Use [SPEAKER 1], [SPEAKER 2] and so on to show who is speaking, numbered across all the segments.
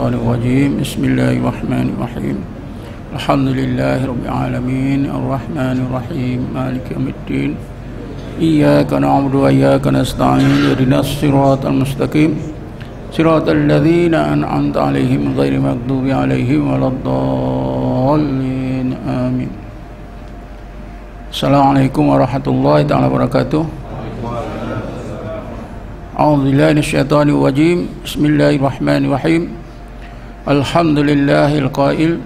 [SPEAKER 1] الشيطان الرجيم بسم الله الرحمن الرحيم الحمد لله رب العالمين الرحمن الرحيم مالك يوم الدين إياك نعبد وإياك نستعين اهدنا الصراط المستقيم صراط الذين أنعمت عليهم غير المغضوب عليهم ولا الضالين آمين. Assalamualaikum warahmatullahi taala wabarakatuh. A'udzubillahi minasyaitonir rajim. Bismillahirrahmanirrahim. Alhamdulillahil qail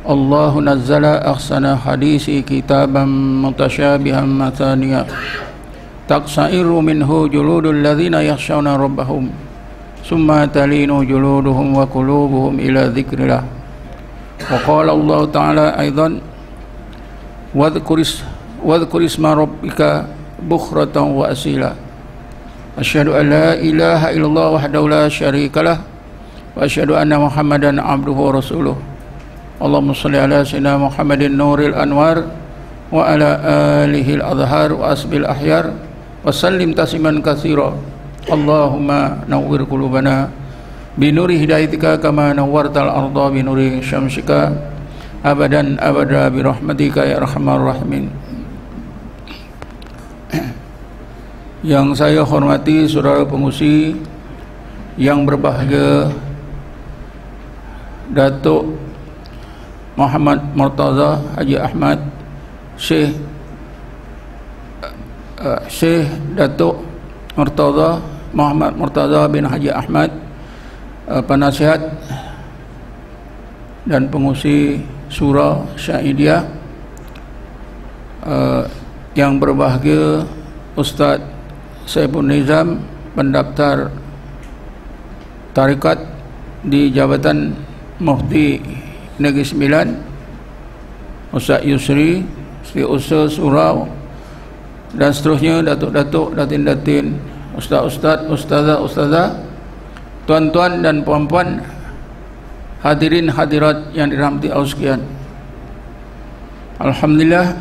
[SPEAKER 1] Allahu nazzala ahsana hadisi kitaban mutasyabihan mathaniya taqsairu minhu juludul ladzina yakhshawna rabbahum summa talinu juluduhum wa qulubuhum ila dzikrillah. Wa qala Allah ta'ala aidan wadhkur isma rabbika bukhratan wa asila. Asyhadu an la ilaha illallah wahdahu la syarikalah wa asyhadu anna Muhammadan abduhu wa rasuluh. Allahumma shalli ala sayyidina Muhammadin nuril anwar wa ala alihi al-azhar wa asbil ahyar wa sallim tasliman katsira. Allahumma nawwir qulubana bi nuri hidayatika kama nawwartal arda bi nuri syamsika abadan abada bi rahmatika ya arhamar rahimin. Yang saya hormati saudara pengusi yang berbahagia, Datuk Muhammad Murtaza Haji Ahmad, Syekh Datuk Murtaza Muhammad Murtaza bin Haji Ahmad, penasihat dan pengusi Surah Syaidiyah, yang berbahagia Ustaz Saiful Nizam, pendaftar tarikat di Jabatan Mufti Negeri Sembilan, Ustaz Yusri, Sri Usul Surau dan seterusnya, datuk-datuk, datin-datin, ustaz-ustaz, ustazah-ustazah, tuan-tuan dan puan-puan, hadirin hadirat yang dirahmati Allah sekalian. Alhamdulillah,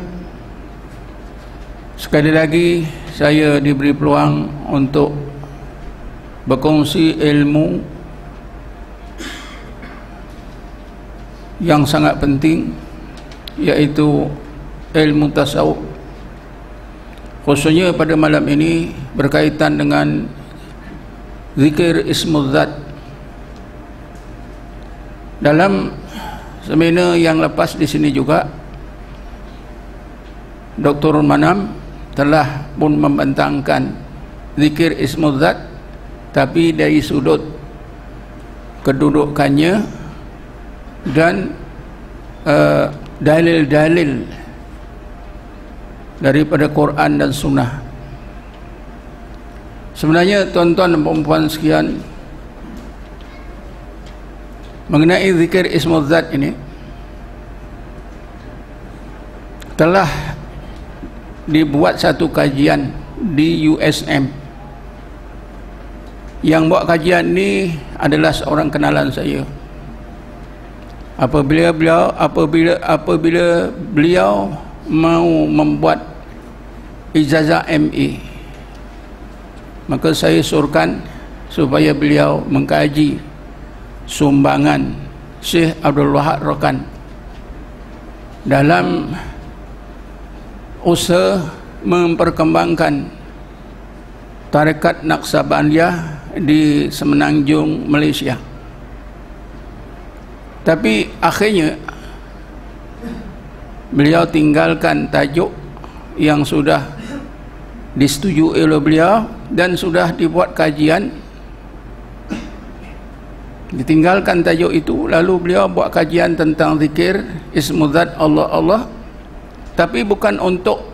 [SPEAKER 1] sekali lagi saya diberi peluang untuk berkongsi ilmu yang sangat penting, yaitu ilmu tasawuf, khususnya pada malam ini berkaitan dengan zikir Ismul Zat. Dalam seminar yang lepas di sini juga Dr. Manam telah pun membentangkan zikir Ismul Zat, tapi dari sudut kedudukannya dan dalil-dalil daripada Quran dan Sunnah. Sebenarnya tuan-tuan dan puan-puan sekalian, mengenai zikir Ismul Zat ini telah dibuat satu kajian di USM. Yang buat kajian ni adalah seorang kenalan saya. Apabila beliau mau membuat ijazah MA, maka saya suruhkan supaya beliau mengkaji sumbangan Syekh Abdul Wahab Rokan dalam usaha memperkembangkan tarekat Naqsabandiyah di Semenanjung, Malaysia. Tapi akhirnya beliau tinggalkan tajuk yang sudah disetujui oleh beliau dan sudah dibuat kajian. Ditinggalkan tajuk itu, lalu beliau buat kajian tentang zikir Ismul Zat Allah, tapi bukan untuk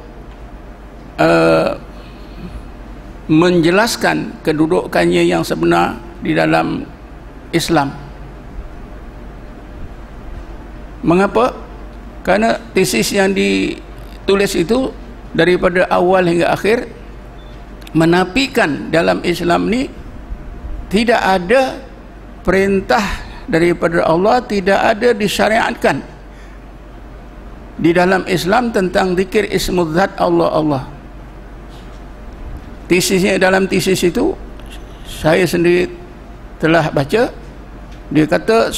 [SPEAKER 1] menjelaskan kedudukannya yang sebenar di dalam Islam. Mengapa? Karena tesis yang ditulis itu daripada awal hingga akhir menafikan dalam Islam ni tidak ada perintah daripada Allah, tidak ada disyariatkan di dalam Islam tentang zikir Ismul Zat Allah. Tesisnya, dalam tesis itu saya sendiri telah baca, Dia kata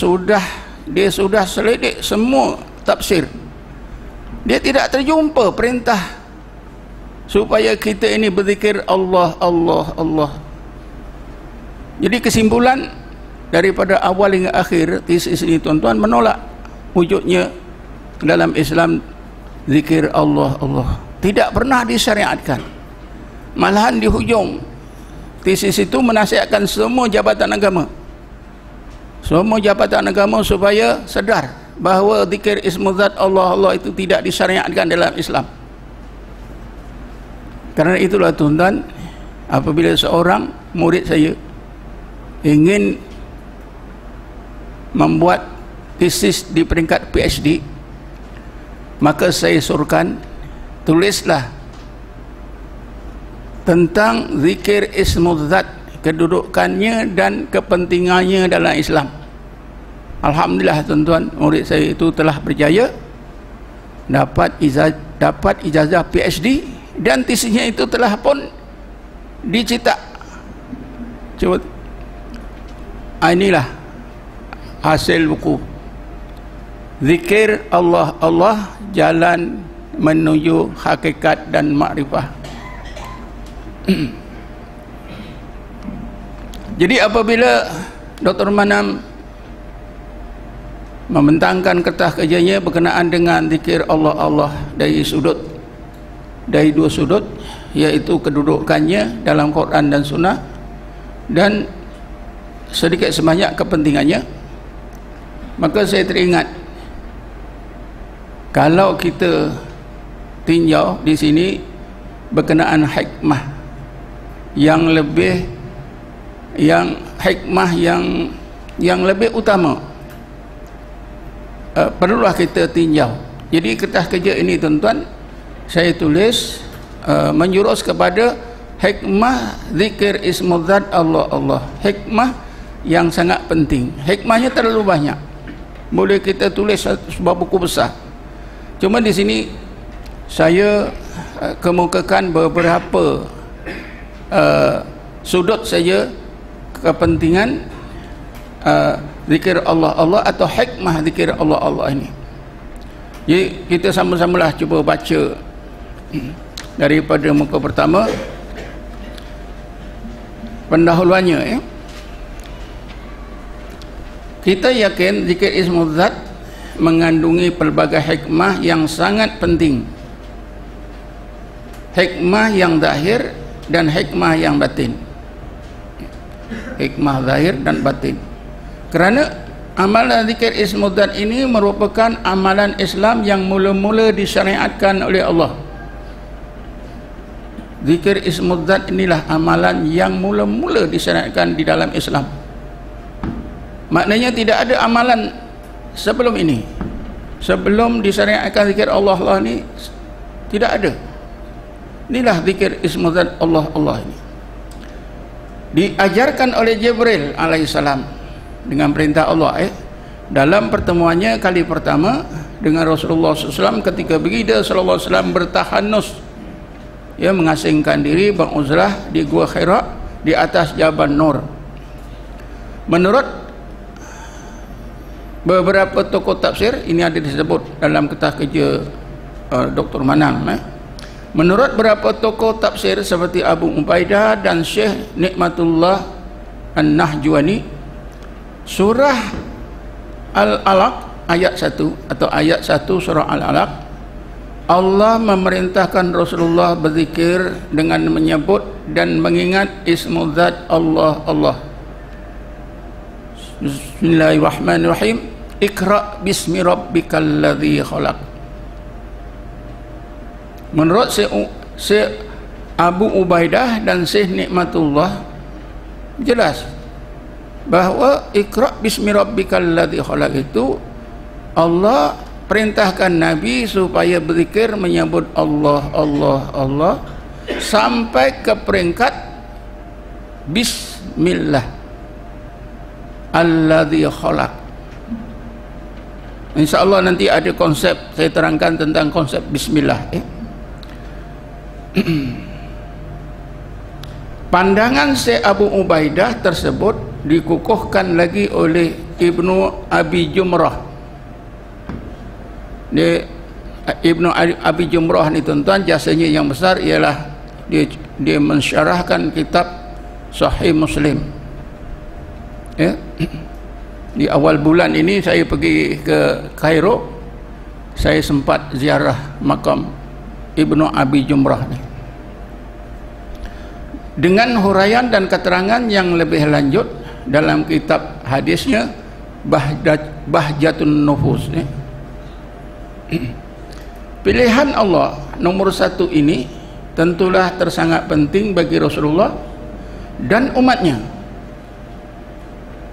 [SPEAKER 1] dia sudah selidik semua tafsir. Dia tidak terjumpa perintah supaya kita ini berzikir Allah, Allah, Allah. Jadi kesimpulan daripada awal hingga akhir tesis ini tuan-tuan menolak wujudnya dalam Islam zikir Allah, Allah. Tidak pernah disyariatkan. Malahan di hujung tesis itu menasihatkan semua jabatan agama, supaya sedar bahawa zikir ismuzat Allah, Allah itu tidak disyariatkan dalam Islam. Karena itulah tuan-tuan, apabila seorang murid saya ingin membuat tesis di peringkat PhD, maka saya suruhkan tulislah tentang zikir ismuzat, kedudukannya dan kepentingannya dalam Islam. Alhamdulillah tuan-tuan, murid saya itu telah berjaya dapat ijazah PhD, dan tesisnya itu telah pun dicetak. Coba, inilah hasil buku Zikir Allah, Allah, Jalan Menuju Hakikat dan Makrifah. Jadi apabila Dr. Manam membentangkan kertas kerjanya berkenaan dengan zikir Allah, Allah dari dua sudut, yaitu kedudukannya dalam Quran dan Sunnah, dan sedikit sebanyak kepentingannya, maka saya teringat, kalau kita tinjau di sini berkenaan hikmah yang lebih, yang lebih utama, perlulah kita tinjau. Jadi kertas kerja ini tuan-tuan saya tulis menjurus kepada hikmah zikir ismuzat Allah, Allah. Hikmah yang sangat penting. Hikmahnya terlalu banyak, boleh kita tulis sebuah buku besar. Cuma di sini saya kemukakan beberapa sudut saja kepentingan zikir Allah, Allah atau hikmah zikir Allah, Allah ini. Jadi kita sama-samalah cuba baca daripada muka pertama, pendahuluannya. Kita yakin zikir ismuzat mengandungi pelbagai hikmah yang sangat penting, hikmah yang zahir dan hikmah yang batin. Hikmah zahir dan batin. Kerana amalan zikir ismuzat ini merupakan amalan Islam yang mula-mula disyariatkan oleh Allah. Zikir ismuzat inilah amalan yang mula-mula disyariatkan di dalam Islam. Maknanya tidak ada amalan sebelum ini, sebelum disyariatkan zikir Allah, Allah ini tidak ada. Inilah zikir ismuzat Allah, Allah ini diajarkan oleh Jibril alaihissalam dengan perintah Allah dalam pertemuannya kali pertama dengan Rasulullah SAW ketika baginda sallallahu alaihi wasallam bertahanus, mengasingkan diri beruzlah di Gua Hira di atas Jabal Nur. Menurut beberapa tokoh tafsir, ini ada disebut dalam kertas kerja Dr. Manang, menurut beberapa tokoh tafsir seperti Abu Ubaidah dan Syekh Nikmatullah An-Nahjuani, surah Al-Alaq ayat 1 atau ayat 1 surah Al-Alaq, Allah memerintahkan Rasulullah berzikir dengan menyebut dan mengingat ismuzat Allah, Allah. Bismillahirrahmanirrahim. Iqra bismi rabbikal ladzi khalaq. Menurut Syekh Abu Ubaidah dan Syekh Nikmatullah, jelas bahawa Iqra bismi rabbikal ladzi khalaq itu Allah perintahkan Nabi supaya berzikir menyebut Allah, Allah, Allah sampai ke peringkat Bismillah alladzi khalaq. InsyaAllah nanti ada konsep, saya terangkan tentang konsep Bismillah. Pandangan Syekh Abu Ubaidah tersebut dikukuhkan lagi oleh Ibnu Abi Jumrah. Ibnu Abi Jumrah ni tuan-tuan, jasanya yang besar ialah dia mensyarahkan kitab Sahih Muslim. Ya. Di awal bulan ini saya pergi ke Kairo, saya sempat ziarah makam Ibnu Abi Jumrah ni. Dengan huraian dan keterangan yang lebih lanjut dalam kitab hadisnya Bahjatun Nufus ni. Pilihan Allah nomor satu ini tentulah tersangat penting bagi Rasulullah dan umatnya.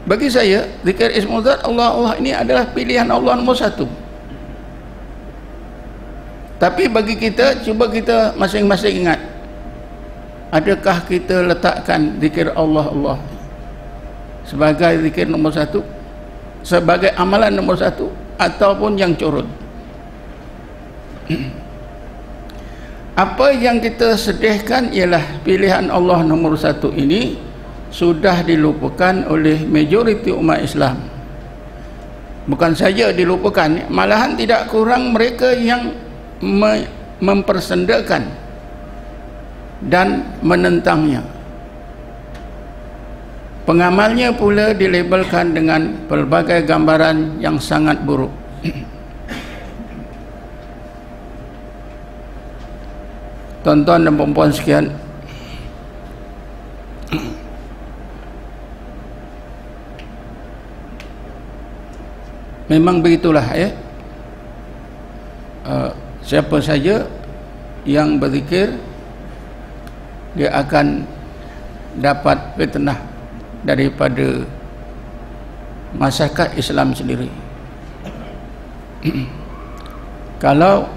[SPEAKER 1] Bagi saya, zikir Ismu Zat Allah ini adalah pilihan Allah nomor satu. Tapi bagi kita, cuba kita masing-masing ingat, adakah kita letakkan zikir Allah sebagai zikir nomor satu, sebagai amalan nomor satu, ataupun yang curut? Apa yang kita sedihkan ialah pilihan Allah nomor satu ini sudah dilupakan oleh majoriti umat Islam. Bukan saja dilupakan, malahan tidak kurang mereka yang mempersendakan dan menentangnya. Pengamalnya pula dilabelkan dengan pelbagai gambaran yang sangat buruk. Tuan-tuan dan puan-puan sekalian, memang begitulah ya. Siapa saja yang berzikir, dia akan dapat fitnah daripada masyarakat Islam sendiri. Kalau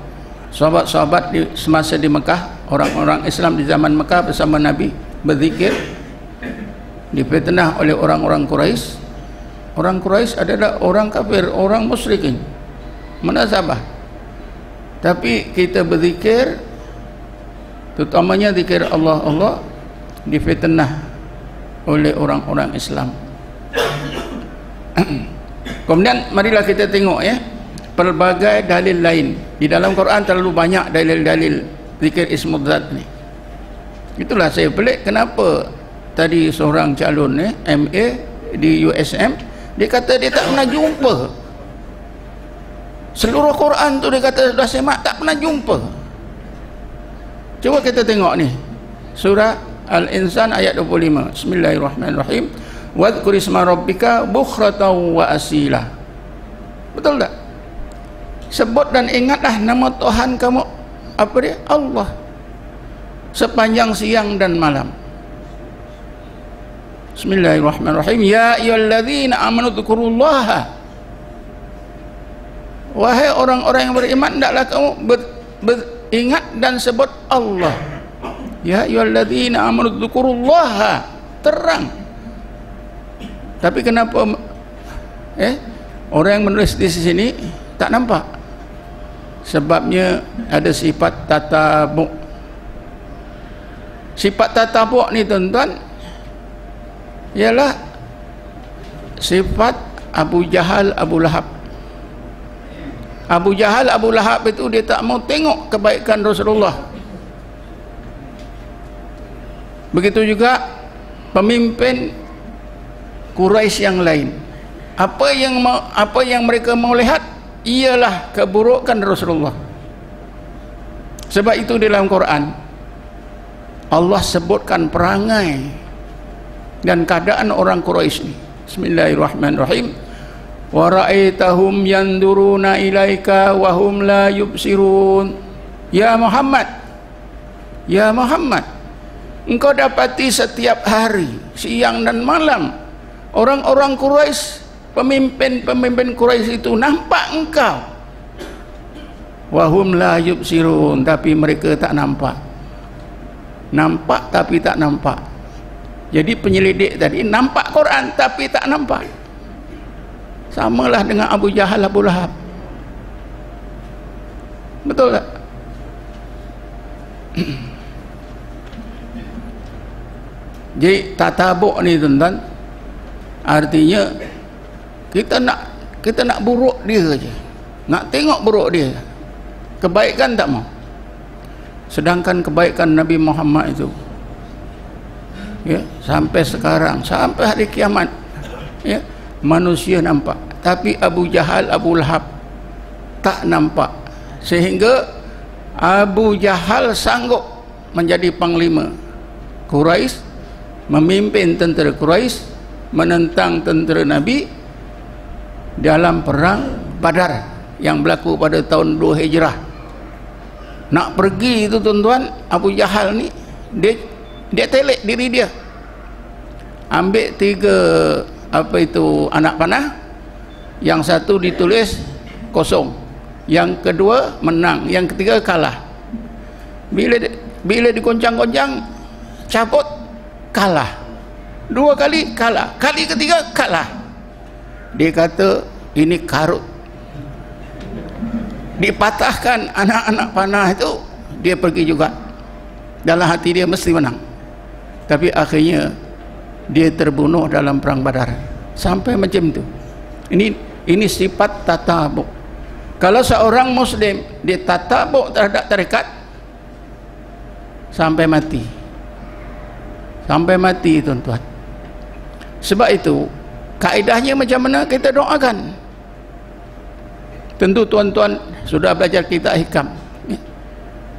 [SPEAKER 1] sahabat-sahabat semasa di Mekah, orang-orang Islam di zaman Mekah bersama Nabi berzikir, difitnah oleh orang-orang Quraisy. Orang Quraisy adalah orang kafir, orang musyrikin, munazabah. Tapi kita berzikir, terutamanya zikir Allah, difitnah oleh orang-orang Islam. Kemudian marilah kita tengok ya, pelbagai dalil lain. Di dalam Quran terlalu banyak dalil-dalil zikir Ismu Zat ni. Itulah saya pelik kenapa tadi seorang calon MA di USM, dia kata dia tak pernah jumpa seluruh Quran tu, dia kata sudah semak, tak pernah jumpa. Cuba kita tengok ni, surah Al-Insan ayat 25. Bismillahirrahmanirrahim. Wadhkur isma rabbika bukhratan wa asila. Betul tak? Sebut dan ingatlah nama Tuhan kamu, apa dia? Allah, sepanjang siang dan malam. Bismillahirrahmanirrahim. Ya ayyuhalladzina amanu dzkurullaha. Wahai orang-orang yang beriman, hendaklah kamu beringat dan sebut Allah. Ya ayyuhalladzina amanu dzkurullaha, terang. Tapi kenapa orang yang menulis di sini tak nampak? Sebabnya ada sifat tatabuk. Sifat tatabuk ni tuan-tuan ialah sifat Abu Jahal, Abu Lahab. Abu Jahal, Abu Lahab itu dia tak mau tengok kebaikan Rasulullah. Begitu juga pemimpin Quraisy yang lain. Apa yang mereka mau lihat ialah keburukan Rasulullah. Sebab itu di dalam Quran Allah sebutkan perangai dan keadaan orang Quraisy ini. Bismillahirrahmanirrahim. Wa ra'aitahum yanduruna ilaika wa hum la yubsirun. Ya Muhammad, ya Muhammad, engkau dapati setiap hari, siang dan malam, orang-orang Quraisy, pemimpin Quraisy itu nampak engkau. Wahum la yubsirun, tapi mereka tak nampak. Nampak tapi tak nampak. Jadi penyelidik tadi nampak Quran tapi tak nampak. Samalah dengan Abu Jahal, Abu Lahab. Betul tak? Jadi tatabuk ni tuan-tuan, artinya Kita nak buruk dia je, nak tengok buruk dia, kebaikan tak mau. Sedangkan kebaikan Nabi Muhammad itu, ya, sampai sekarang, sampai hari kiamat, ya, manusia nampak, tapi Abu Jahal, Abu Lahab tak nampak. Sehingga Abu Jahal sanggup menjadi panglima Quraisy, memimpin tentera Quraisy menentang tentera Nabi dalam perang Badar yang berlaku pada tahun 2 Hijrah. Nak pergi itu tuan-tuan, Abu Jahal ni dia telek diri dia, ambil 3 anak panah, yang satu ditulis kosong, yang kedua menang, yang ketiga kalah. Bila dikoncang-koncang, cabut, kalah. 2 kali kalah, kali ketiga kalah. Dia kata ini karut, dipatahkan anak-anak panah itu, dia pergi juga. Dalam hati dia mesti menang, tapi akhirnya dia terbunuh dalam perang Badar. Sampai macam tu. Ini sifat tatabuk. Kalau seorang Muslim dia tatabuk terhadap tarekat sampai mati, tuan-tuan. Sebab itu kaedahnya macam mana kita doakan. Tentu tuan-tuan sudah belajar kitab hikam,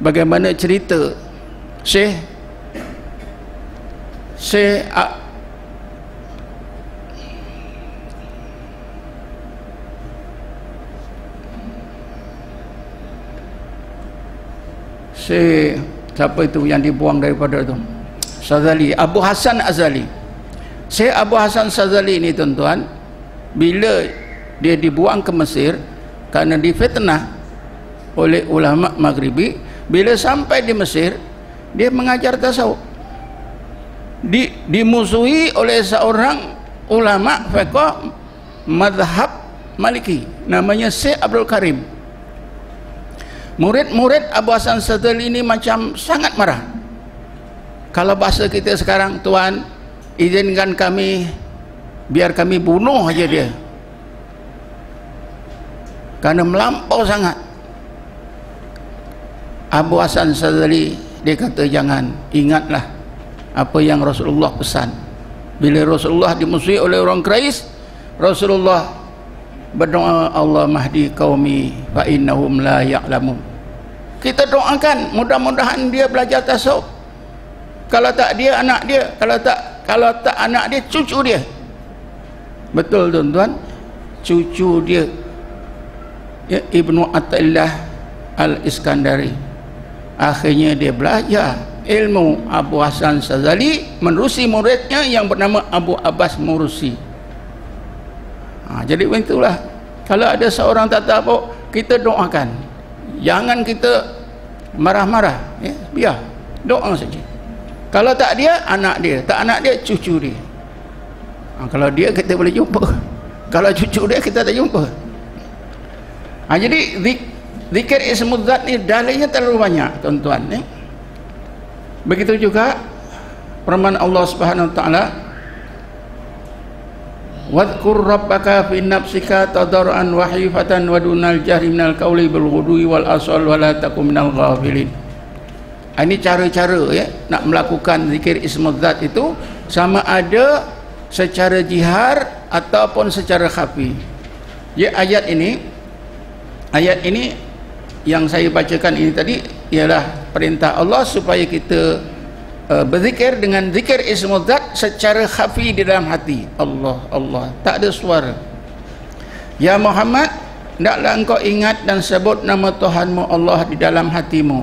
[SPEAKER 1] bagaimana cerita Syekh siapa itu yang dibuang daripada tu, Sazali, Abu Hasan Azali. Syekh Abu Hasan Sazali ini tuan-tuan, bila dia dibuang ke Mesir kerana difitnah oleh ulama Maghribi, bila sampai di Mesir dia mengajar tasawuf, dimusuhi oleh seorang ulama fiqh mazhab Maliki namanya Syekh Abdul Karim. Murid-murid Abu Hasan Sazali ini macam sangat marah. Kalau bahasa kita sekarang, tuan izinkan kami, biar kami bunuh aja dia, karena melampau sangat. Abu Hasan Sazali dia kata jangan, ingatlah apa yang Rasulullah pesan. Bila Rasulullah dimusuhi oleh orang Quraisy, Rasulullah berdoa, Allah mahdi qaumi fa innahum la ya'lamun. Kita doakan mudah-mudahan dia belajar tasawuf. Kalau tak dia, anak dia. Kalau tak anak dia, cucu dia. Betul tuan-tuan, cucu dia, ya, Ibnu Athaillah Al-Iskandari. Akhirnya dia belajar ilmu Abu Hasan Sazali menerusi muridnya yang bernama Abu Abbas Murusi. Jadi begitulah, kalau ada seorang tak tahu, kita doakan, jangan kita marah-marah, ya, biar doa saja. Kalau tak dia, anak dia, tak anak dia, cucu dia. Kalau dia kita boleh jumpa, kalau cucu dia kita tak jumpa. Jadi zikir ismul zat ni dalilnya terlalu banyak tuan-tuan, ya. Begitu juga firman Allah Subhanahu wa taala, wadhkur rabbaka fi nafsika tadarruan wa khifatan wa dunal jahri minal qawli bil ghudwi wal asal wa la takum minal ghafilin. Ini cara-cara, ya, nak melakukan zikir ismul zat itu, sama ada secara jihar ataupun secara khafi. Ya, ayat ini yang saya bacakan ini tadi ialah perintah Allah supaya kita berzikir dengan zikir ismul zat secara khafi di dalam hati. Allah, Allah, tak ada suara. Ya Muhammad, hendaklah engkau ingat dan sebut nama Tuhanmu Allah di dalam hatimu,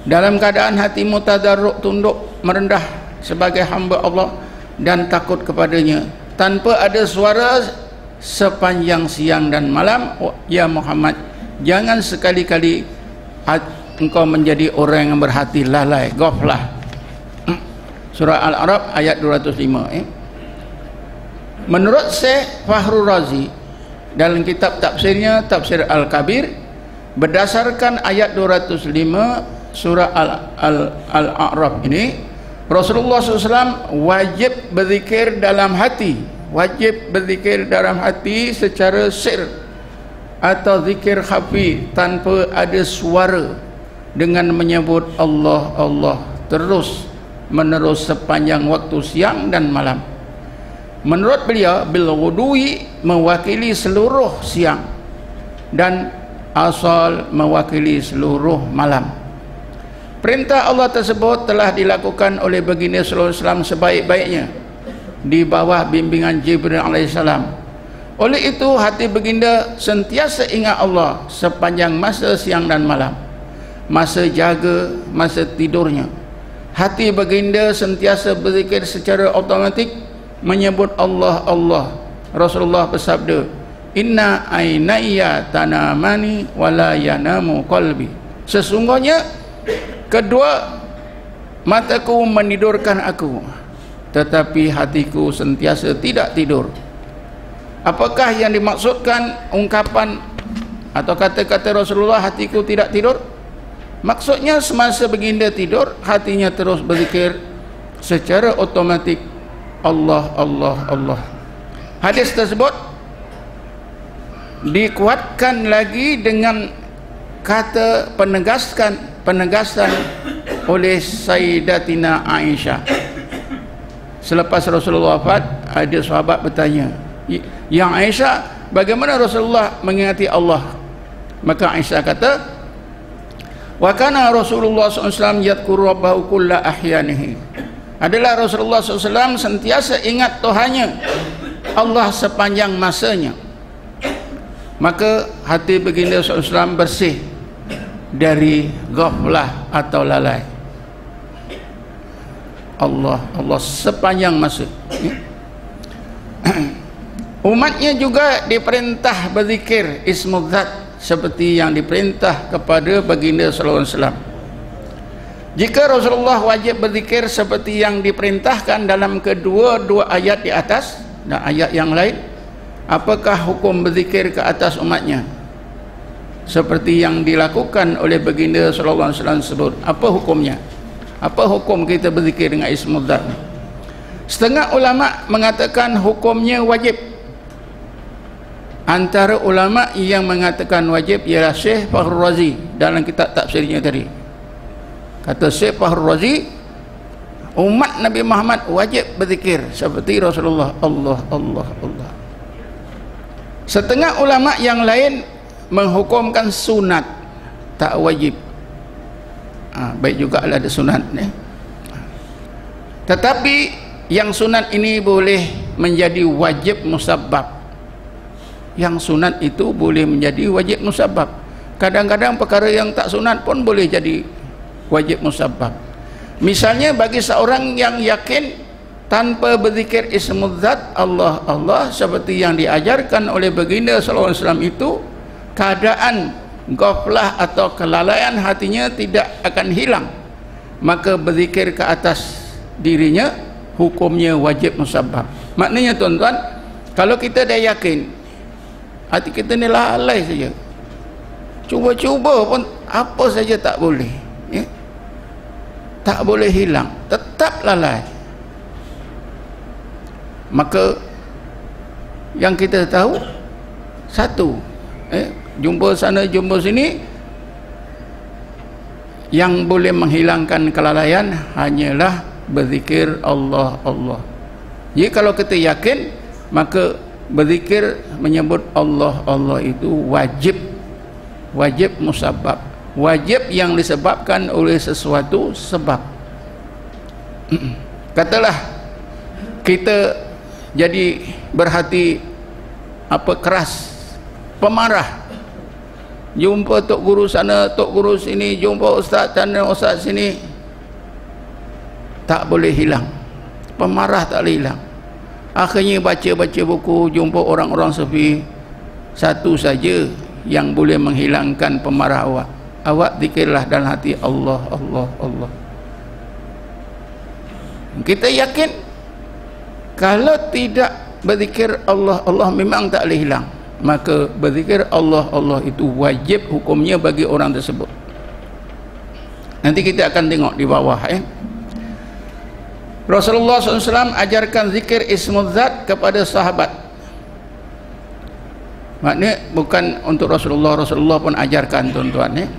[SPEAKER 1] dalam keadaan hatimu tadarruk, tunduk merendah sebagai hamba Allah dan takut kepadanya, tanpa ada suara sepanjang siang dan malam. Ya Muhammad, jangan sekali-kali engkau menjadi orang yang berhati lalai, ghaflah. Surah Al-A'raf ayat 205. Menurut Syekh Fakhrul Razi dalam kitab tafsirnya Tafsir Al-Kabir, berdasarkan ayat 205 surah Al-A'raf ini, Rasulullah SAW wajib berzikir dalam hati wajib berzikir dalam hati secara sir atau zikir khafi tanpa ada suara, dengan menyebut Allah Allah terus menerus sepanjang waktu siang dan malam. Menurut beliau, bil ghudwi mewakili seluruh siang dan asal mewakili seluruh malam. Perintah Allah tersebut telah dilakukan oleh baginda sallallahu alaihi wasallam sebaik-baiknya di bawah bimbingan Jibril alaihissalam. Oleh itu hati baginda sentiasa ingat Allah sepanjang masa siang dan malam, masa jaga, masa tidurnya. Hati baginda sentiasa berzikir secara automatik menyebut Allah Allah. Rasulullah bersabda, inna ainaya tanamani wala yanamu qalbi. Sesungguhnya kedua mataku menidurkan aku, tetapi hatiku sentiasa tidak tidur. Apakah yang dimaksudkan ungkapan atau kata-kata Rasulullah hatiku tidak tidur? Maksudnya semasa baginda tidur, hatinya terus berzikir secara otomatik Allah Allah Allah. Hadis tersebut dikuatkan lagi dengan kata penegasan oleh Sayyidatina Aisyah. Selepas Rasulullah wafat, ada sahabat bertanya, yang Aisyah, bagaimana Rasulullah mengingati Allah? Maka Aisyah kata, wa kana Rasulullah SAW yadhkuru rabbahu kulla ahyanihi. Adalah Rasulullah SAW sentiasa ingat Tuhannya Allah sepanjang masanya. Maka hati baginda SAW bersih dari ghaflah atau lalai. Allah Allah sepanjang masa. Umatnya juga diperintah berzikir ismul zat seperti yang diperintah kepada baginda sallallahu alaihi wasallam. Jika Rasulullah wajib berzikir seperti yang diperintahkan dalam kedua-dua ayat di atas dan ayat yang lain, apakah hukum berzikir ke atas umatnya seperti yang dilakukan oleh baginda sallallahu alaihi wasallam tersebut? Apa hukumnya? Apa hukum kita berzikir dengan ismul zat? Setengah ulama mengatakan hukumnya wajib. Antara ulama yang mengatakan wajib ialah Syekh Fakhrul Razi dalam kitab tafsirnya tadi. Kata Syekh Fakhrul Razi, umat Nabi Muhammad wajib berzikir seperti Rasulullah Allah Allah Allah. Setengah ulama yang lain menghukumkan sunat, tak wajib. Baik juga ada sunat tetapi yang sunat ini boleh menjadi wajib musabbab. Yang sunat itu boleh menjadi wajib musabbab. Kadang-kadang perkara yang tak sunat pun boleh jadi wajib musabbab. Misalnya bagi seorang yang yakin tanpa berzikir ismul zat Allah Allah seperti yang diajarkan oleh baginda sallallahu alaihi wasallam itu, keadaan ghaflah atau kelalaian hatinya tidak akan hilang, maka berzikir ke atas dirinya hukumnya wajib musabbab. Maknanya tuan-tuan, kalau kita dah yakin hati kita ni lalai saja, cuba-cuba pun apa saja tak boleh, ya? Tak boleh hilang, tetap lalai, maka yang kita tahu satu, jumpa sana jumpa sini, yang boleh menghilangkan kelalaian hanyalah berzikir Allah Allah. Jadi kalau kita yakin, maka berzikir menyebut Allah Allah itu wajib, wajib musabbab, wajib yang disebabkan oleh sesuatu sebab. Katalah kita jadi berhati keras, pemarah, jumpa tok guru sana, tok guru sini, jumpa ustaz sana, ustaz sini, tak boleh hilang, pemarah tak boleh hilang. Akhirnya baca-baca buku, jumpa orang-orang sufi, satu saja yang boleh menghilangkan pemarah awak. Awak zikirlah dalam hati Allah Allah Allah. Kita yakin kalau tidak berzikir Allah Allah memang tak boleh hilang, maka berzikir Allah Allah itu wajib hukumnya bagi orang tersebut. Nanti kita akan tengok di bawah, Rasulullah SAW ajarkan zikir ismul zat kepada sahabat. Maknanya bukan untuk Rasulullah pun ajarkan, tuan-tuan ya.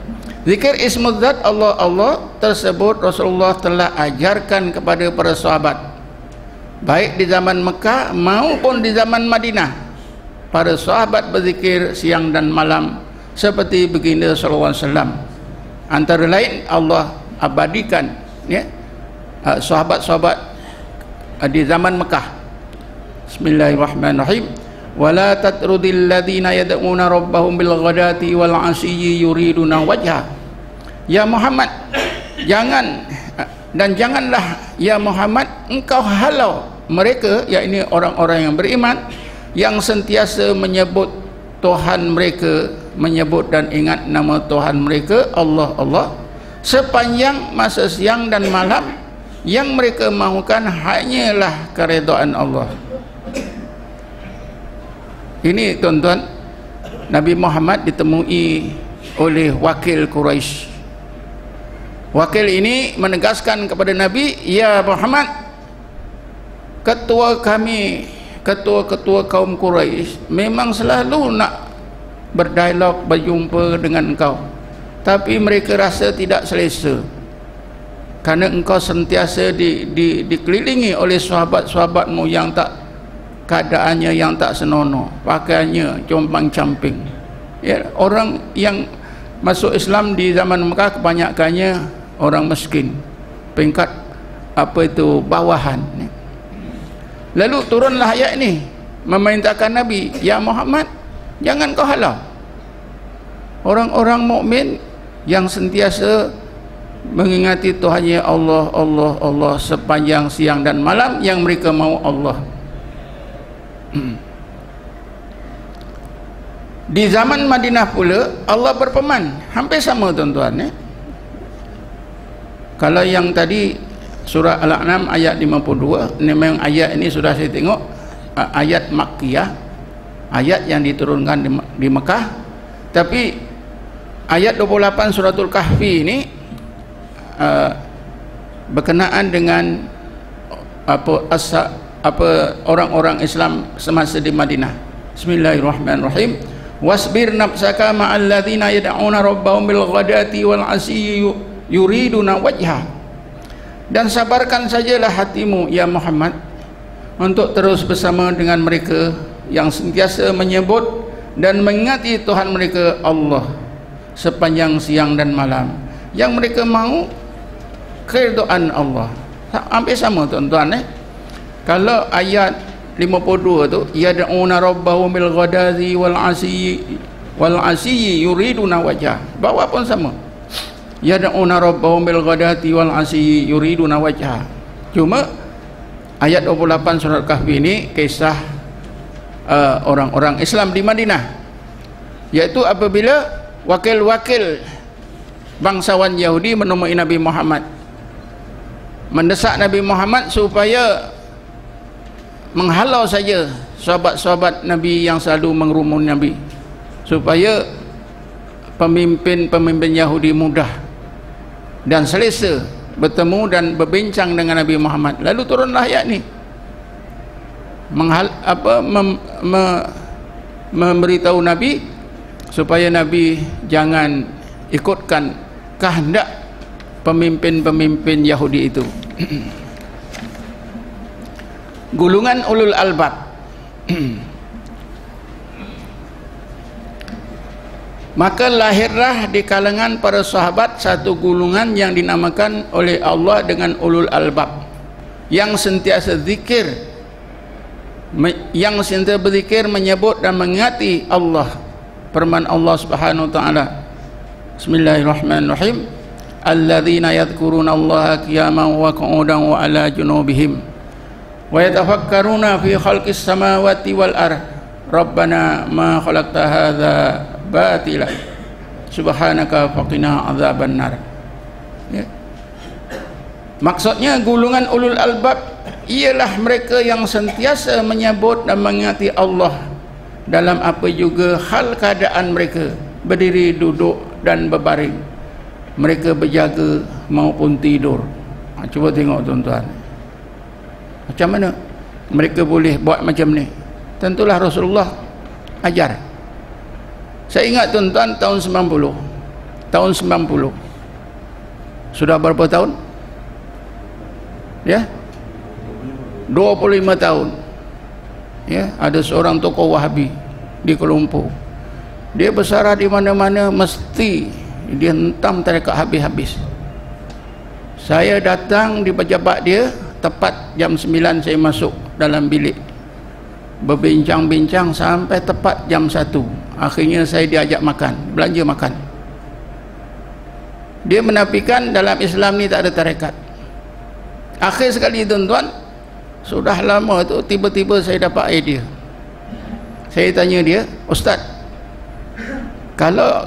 [SPEAKER 1] Zikir ismul zat Allah tersebut Rasulullah telah ajarkan kepada para sahabat, baik di zaman Mekah maupun di zaman Madinah. Para sahabat berzikir siang dan malam seperti baginda sallallahu alaihi wasallam. Antara lain Allah abadikan ya sahabat-sahabat di zaman Mekah. Bismillahirrahmanirrahim. Wala tatrudil ladzina yad'una rabbahum bil ghadati wal 'ashiyyi yuriduna wajha. Ya Muhammad, janganlah ya Muhammad engkau halau mereka, yakni orang-orang yang beriman yang sentiasa menyebut Tuhan mereka, menyebut dan ingat nama Tuhan mereka Allah sepanjang masa siang dan malam. Yang mereka mahukan hanyalah keredaan Allah. Ini tuan-tuan, Nabi Muhammad ditemui oleh wakil Quraisy. Wakil ini menegaskan kepada Nabi, ya Muhammad, ketua-ketua kaum Quraisy memang selalu nak berdialog, berjumpa dengan engkau, tapi mereka rasa tidak selesa karena engkau sentiasa dikelilingi oleh sahabat-sahabatmu yang tak, keadaannya yang tak senonoh, pakaiannya compang-camping ya. Orang yang masuk Islam di zaman Mekah kebanyakannya orang miskin, peringkat bawahan. Lalu turunlah ayat ini memerintahkan Nabi, ya Muhammad, jangan kau halau orang-orang mukmin yang sentiasa mengingati Tuhannya Allah sepanjang siang dan malam, yang mereka mau Allah. Di zaman Madinah pula Allah berfirman hampir sama, tuan-tuan ya. Kalau yang tadi surah Al-An'am ayat 52, ini memang ayat ini sudah saya tengok ayat Makkiyah, ayat yang diturunkan di Mekah. Tapi ayat 28 suratul Kahfi ini berkenaan dengan orang-orang Islam semasa di Madinah. Bismillahirrahmanirrahim. Wasbir nafsaka ma'al ladzina yad'una rabbahum bil ghadati wal 'ashiyyi yuriduna wajha. Dan sabarkan sajalah hatimu ya Muhammad untuk terus bersama dengan mereka yang sentiasa menyebut dan mengingati Tuhan mereka Allah sepanjang siang dan malam, yang mereka mahu keridaan Allah. Hampir sama, tuan-tuan Kalau ayat 52 tu, yad'una rabbahum bil ghadati wal 'ashiyyi yuriduna wajha, bawah pun sama, yad'una rabbahum bil ghadati wal 'ashiyyi yuriduna wajha. Cuma ayat 28 surat Kahfi ini kisah orang-orang Islam di Madinah, yaitu apabila wakil-wakil bangsawan Yahudi menemui Nabi Muhammad, mendesak Nabi Muhammad supaya menghalau saja sahabat-sahabat Nabi yang selalu mengerumun Nabi, supaya pemimpin Yahudi mudah dan selesa bertemu dan berbincang dengan Nabi Muhammad. Lalu turunlah ayat ni memberitahu Nabi supaya Nabi jangan ikutkan kehendak pemimpin-pemimpin Yahudi itu. Gulungan ulul albab. Maka lahirlah di kalangan para sahabat satu gulungan yang dinamakan oleh Allah dengan ulul albab, yang sentiasa zikir, yang sentiasa berzikir, menyebut dan mengingati Allah. Firman Allah Subhanahu wa taala, Bismillahirrahmanirrahim, alladzina yadhkuruna Allaha qiyaman wa qu'udan wa 'ala junubihim wa yatafakkaruna fi khalqis samawati wal ardh rabbana ma khalaqta hadza batila subhanaka faqina adzabannar. Ya. Maksudnya golongan ulul albab ialah mereka yang sentiasa menyebut dan mengingati Allah dalam apa juga hal keadaan mereka, berdiri, duduk dan berbaring, mereka berjaga maupun tidur. Cuba tengok, tuan-tuan, Macam mana mereka boleh buat macam ni? Tentulah Rasulullah ajar. Saya ingat tuan-tuan, tahun 90 sudah berapa tahun? Ya, 25 tahun. Ya, ada seorang tokoh Wahabi di Kuala Lumpur. Dia bersarah di mana-mana, mesti dia hentam tarekat habis-habis. Saya datang di pejabat dia, tepat jam 9 saya masuk dalam bilik, berbincang-bincang sampai tepat jam 1. Akhirnya saya diajak makan, belanja makan. Dia menafikan dalam Islam ni tak ada tarekat. Akhir sekali tuan-tuan, sudah lama tu tiba-tiba saya dapat idea. Saya tanya dia, Ustaz, kalau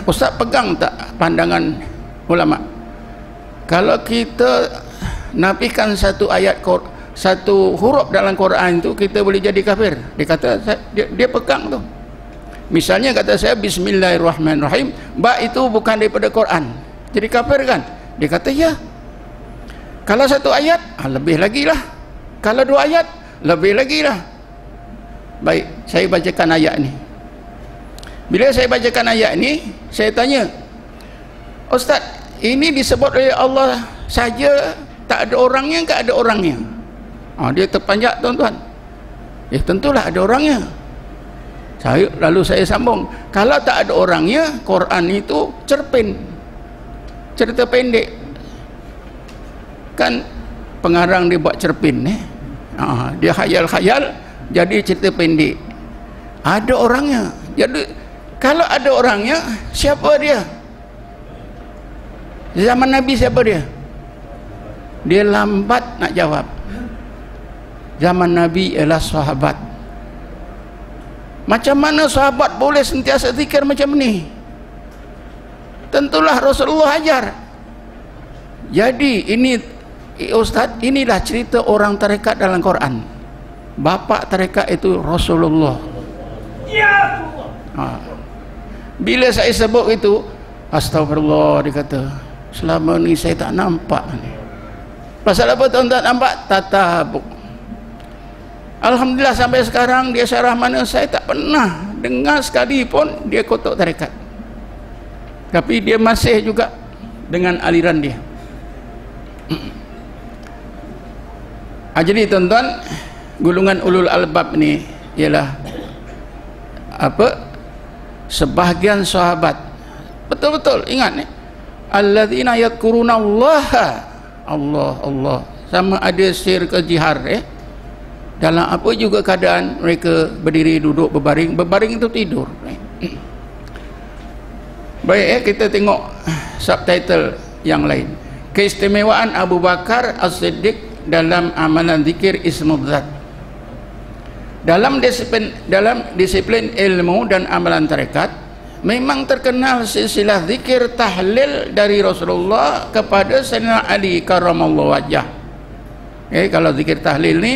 [SPEAKER 1] Ustaz pegang tak pandangan ulama, kalau kita nafikan satu ayat, satu huruf dalam Quran itu, kita boleh jadi kafir? Dia kata, dia pegang tu. Misalnya kata saya Bismillahirrahmanirrahim, ba itu bukan daripada Quran, jadi kafir kan? Dia kata ya. Kalau satu ayat, lebih lagi lah. Kalau dua ayat, lebih lagi lah. Baik, saya bacakan ayat ni. Bila saya bacakan ayat ni, saya tanya, Ustaz, ini disebut oleh Allah saja, tak ada orangnya, tak ada orangnya? Dia terpanjat tuan-tuan. Tentulah ada orangnya. Lalu saya sambung, kalau tak ada orangnya, Quran itu cerpen, cerita pendek. Kan pengarang dia buat cerpen, dia khayal-khayal jadi cerita pendek. Ada orangnya. Jadi kalau ada orangnya, siapa dia? Zaman Nabi siapa dia? Dia lambat nak jawab. Zaman Nabi ialah sahabat. Macam mana sahabat boleh sentiasa zikir macam ni? Tentulah Rasulullah ajar. Jadi ini, Ustaz, inilah cerita orang tarekat dalam Quran. Bapa tarekat itu Rasulullah. Ya Allah. Bila saya sebut itu, astagfirullah, dia kata, selama ni saya tak nampak ni. Pasal apa tuan-tuan nampak? Tatabuk. Alhamdulillah sampai sekarang dia syarah mana saya tak pernah dengar sekali pun dia kotak tarekat. Tapi dia masih juga dengan aliran dia. Jadi tuan-tuan, golongan ulul albab ni ialah apa? Sebahagian sahabat. Betul-betul ingat ni. Alladzina yadhkuruna Allah. Allah sama ada sir ke jihar, dalam apa juga keadaan mereka berdiri, duduk, berbaring. Berbaring itu tidur. Baik, kita tengok subtitle yang lain. Keistimewaan Abu Bakar As-Siddiq dalam amalan zikir Ismudzat. Dalam disiplin ilmu dan amalan tarekat, memang terkenal silsilah zikir tahlil dari Rasulullah kepada Sayyidina Ali karramallahu wajhah. Kalau zikir tahlil ni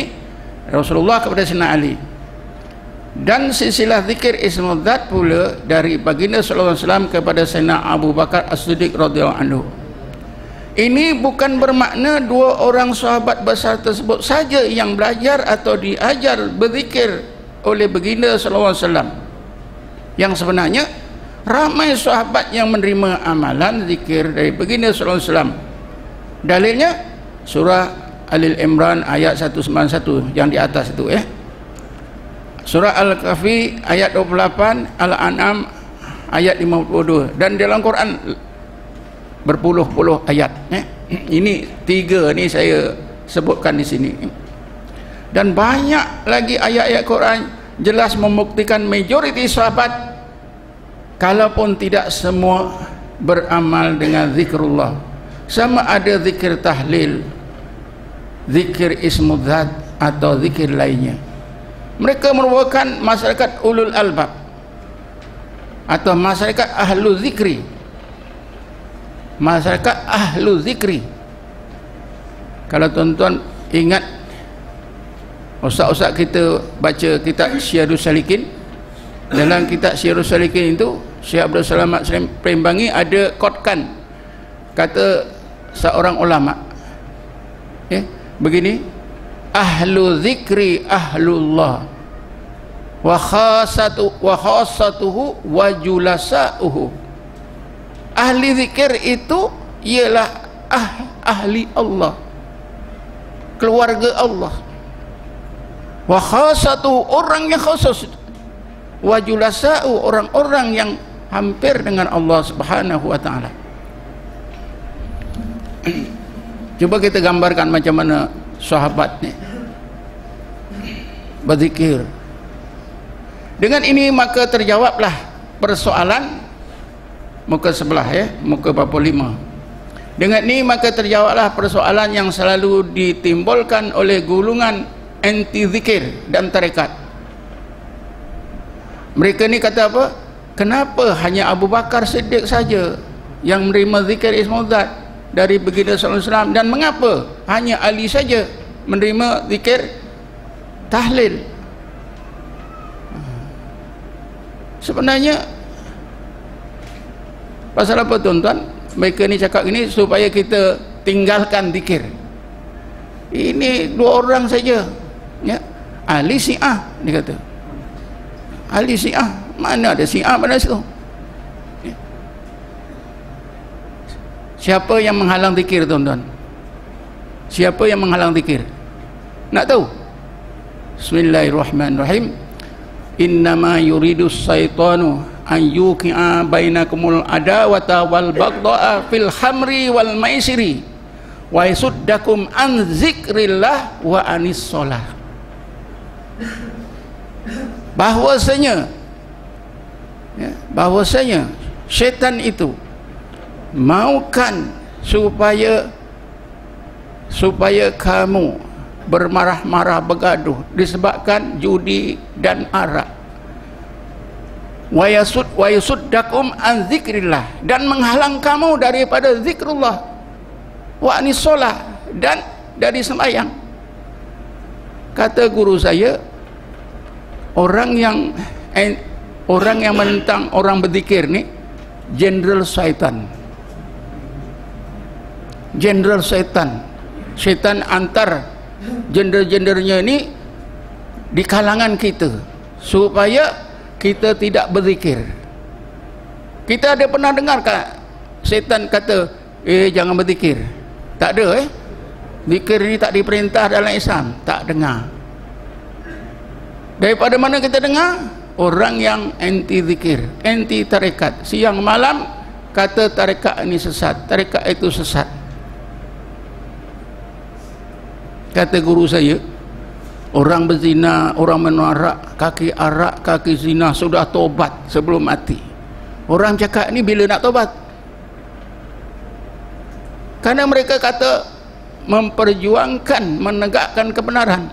[SPEAKER 1] Rasulullah kepada Sayyidina Ali, dan silsilah zikir Ismudzat pula dari baginda sallallahu alaihi wasallam kepada Sayyidina Abu Bakar As-Siddiq radhiyallahu anhu. Ini bukan bermakna dua orang sahabat besar tersebut saja yang belajar atau diajar berzikir oleh baginda sallallahu alaihi wasallam. Yang sebenarnya ramai sahabat yang menerima amalan zikir dari baginda sallallahu alaihi wasallam. Dalilnya surah Al-Imran ayat 191 yang di atas itu, surah Al-Kahfi ayat 28, Al-An'am ayat 52, dan dalam Quran berpuluh-puluh ayat. Ini tiga ni saya sebutkan di sini, dan banyak lagi ayat-ayat Quran jelas membuktikan majoriti sahabat, kalaupun tidak semua, beramal dengan zikrullah, sama ada zikir tahlil, zikir Ismudzat atau zikir lainnya. Mereka merupakan masyarakat ulul albab atau masyarakat ahlu zikri. Masyarakat ahlu zikri. Kalau tuan-tuan ingat, ustaz-ustaz kita baca kitab Syiarus Salikin, dalam kitab Syiarus Salikin itu Syekh Abdul Salamat Palembang ada kotkan kata seorang ulama, begini, ahlu zikri ahlullah wa khassatuhu wa julasa'uhu. Ahli zikir itu ialah ahli Allah, keluarga Allah. Wa khassatuhu, orang yang khusus. Wa julasa'u, orang-orang yang hampir dengan Allah Subhanahu wa taala. Coba kita gambarkan macam mana sahabat ni berzikir. Dengan ini maka terjawablah persoalan muka sebelah, muka 45. Dengan ini maka terjawablah persoalan yang selalu ditimbulkan oleh golongan anti zikir dan tarekat. Mereka ni kata apa? Kenapa hanya Abu Bakar Siddiq saja yang menerima zikir Ismul Zat dari baginda sallallahu alaihi wasallam, dan mengapa hanya Ali saja menerima zikir tahlil? Sebenarnya pasal apa tuan-tuan? Mereka ni cakap gini supaya kita tinggalkan zikir. Ini dua orang saja, ya. Ali Syiah, dia kata. Ali Syiah, mana ada Syiah pada situ? Ya. Siapa yang menghalang zikir, tuan-tuan? Siapa yang menghalang zikir? Nak tahu? Bismillahirrahmanirrahim. Innama yuridus syaitanu an yuqi'a bainakumul adawata wal baghdha'a fil hamri wal maisiri wa yasuddakum an zikrillah wa anis shalah. Bahwasanya syaitan itu maukan supaya kamu bermarah-marah, bergaduh disebabkan judi dan arak. Wa yasuddakum an zikrillah, dan menghalang kamu daripada zikrullah, wa anis shalah, dan dari sembahyang. Kata guru saya, orang yang menentang orang berzikir ni jenderal syaitan. Jenderal syaitan. Syaitan antar jenderal-jenderalnya ni di kalangan kita supaya kita tidak berzikir. Kita ada pernah dengar syaitan kata, jangan berzikir? Tak ada. Zikir ni tak diperintah dalam Islam. Tak dengar. Daripada mana kita dengar? Orang yang anti zikir, anti tarekat, siang malam kata tarekat ini sesat, tarekat itu sesat. Kata guru saya, orang berzina, orang minum arak, kaki zina sudah tobat sebelum mati. Orang cakap ni bila nak tobat? Karena mereka kata memperjuangkan, menegakkan kebenaran.